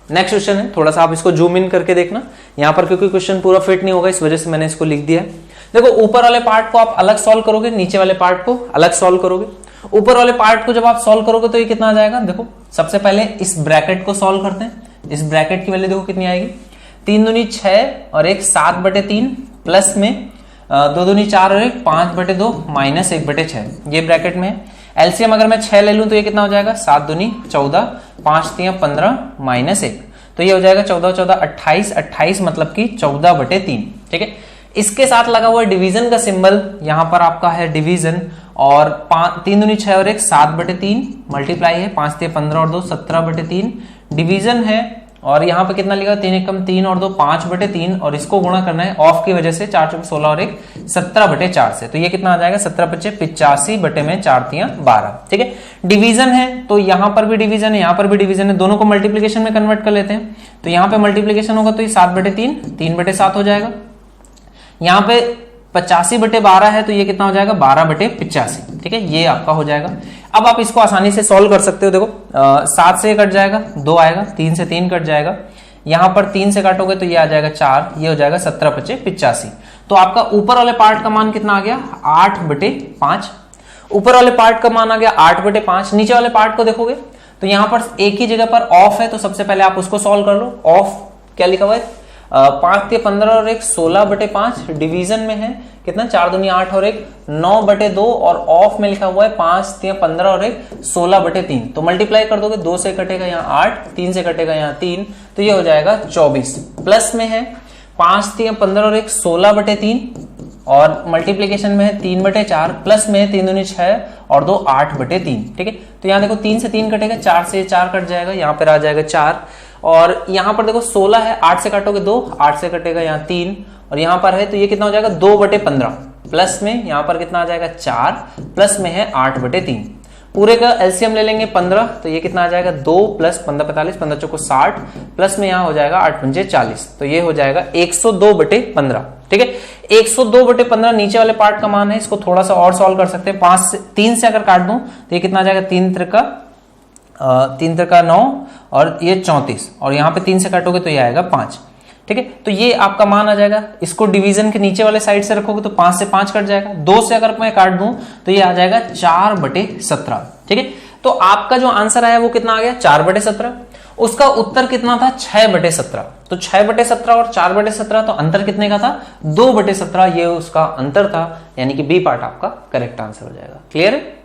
[SPEAKER 1] नेक्स्ट क्वेश्चन है, थोड़ा सा आप इसको जूम इन करके देखना यहां पर, क्योंकि क्वेश्चन पूरा फिट नहीं होगा, इस वजह से मैंने इसको लिख दिया है। देखो ऊपर वाले पार्ट को आप अलग सॉल्व करोगे, नीचे वाले पार्ट को अलग सॉल्व करोगे। ऊपर वाले पार्ट को जब आप सॉल्व करोगे तो ये कितना आ जाएगा, देखो सबसे पहले इस ब्रैकेट को सॉल्व करते हैं। इस ब्रैकेट की वैल्यू देखो कितनी आएगी, 3 दूनी 6 और 1 7/3, प्लस में 2 दूनी 4 और 1 5/2 माइनस 1/6, ये ब्रैकेट में है। एलसीएम अगर मैं 6 ले लूं तो ये कितना हो जाएगा 7 दूनी 14, 5 3 15 माइनस 1, तो ये हो जाएगा 14 14 28, 28 मतलब कि 14/3। ठीक है, इसके साथ लगा हुआ डिवीजन का सिंबल, यहां पर आपका है डिवीजन, और 3 दूनी 6 और 1 7/3 मल्टीप्लाई है, 5 3 15 और 2 17/3 डिवीजन है, और यहां पे कितना लिखा 3 एकम 3 और 2 5/3, और इसको गुणा करना है ऑफ की वजह से 4 4 16 और 1 17/4 से, तो ये कितना आ जाएगा 17 5 85 बटे में 4 3 12। ठीक है, डिवीजन है तो यहां पर भी डिवीजन है, यहां पर भी डिवीजन है, दोनों को मल्टीप्लीकेशन में कन्वर्ट कर लेते हैं। तो यहां पे मल्टीप्लीकेशन होगा तो ये 7/3 3/7 हो जाएगा, यहाँ पे 85/12 है तो ये कितना हो जाएगा 12/85। ठीक है, ये आपका हो जाएगा। अब आप इसको आसानी से सॉल्व कर सकते हो, देखो 7 से कट जाएगा 2 आएगा, 3 से 3 कट जाएगा, यहां पर 3 से काटोगे तो ये आ जाएगा 4, ये हो जाएगा 17 5 85। तो आपका ऊपर वाले पार्ट का मान कितना आ गया 8/5, ऊपर वाले पार्ट का मान आ गया 8/5। नीचे वाले पार्ट को देखोगे तो यहां पर एक ही जगह पर ऑफ है, तो सबसे पहले आप उसको सॉल्व कर लो। ऑफ क्या लिखा हुआ है 5 3 15 और 1 16/5, डिवीजन में है कितना 4 दूनी 8 और 1 9/2, और ऑफ में लिखा हुआ है 5 3 15 और 1 16/3। तो मल्टीप्लाई कर दोगे, 2 से कटेगा यहाँ 8, 3 से कटेगा यहाँ 3, तो ये हो जाएगा 24। प्लस में है 5 3 15 और 1 16/3, और मल्टीप्लीकेशन में है 3/4, प्लस में है 3 दूनी 6 और 2 8/3। ठीक है, तो यहाँ देखो 3 से 3 कटेगा, 4 से 4 कट जाएगा, यहाँ पर आ जाएगा 4, और यहां पर देखो 16 है, 8 से काटोगे 2, 8 से कटेगा यहाँ 3, और यहां पर है तो ये कितना हो जाएगा 2/15, प्लस में यहां पर कितना आ जाएगा 4, प्लस में है 8/3। पूरे का एलसीएम ले लेंगे 15, तो ये कितना आ जाएगा 2 + 15 45, 15 चौको 60, प्लस में यहां हो जाएगा 8 पंजे 40, तो ये हो जाएगा 102/15। ठीक है, 102/15 नीचे वाले पार्ट का मान है, इसको थोड़ा सा और सॉल्व कर सकते हैं। 3 से अगर काट दूं तो ये कितना आ जाएगा 3 त्रिका 9 और ये 34, और यहाँ पे 3 से काटोगे तो ये आएगा 5। ठीक है, तो ये आपका मान आ जाएगा। इसको डिवीजन के नीचे वाले साइड से रखोगे तो 5 से 5 कट जाएगा, 2 से अगर मैं काट दूं तो ये आ जाएगा 4/17। ठीक है, तो आपका जो आंसर आया वो कितना आ गया 4/17। उसका उत्तर कितना था 6/17। तो 6/17 और 4/17, तो अंतर कितने का था 2/17, ये उसका अंतर था, यानी कि बी पार्ट आपका करेक्ट आंसर हो जाएगा। क्लियर है।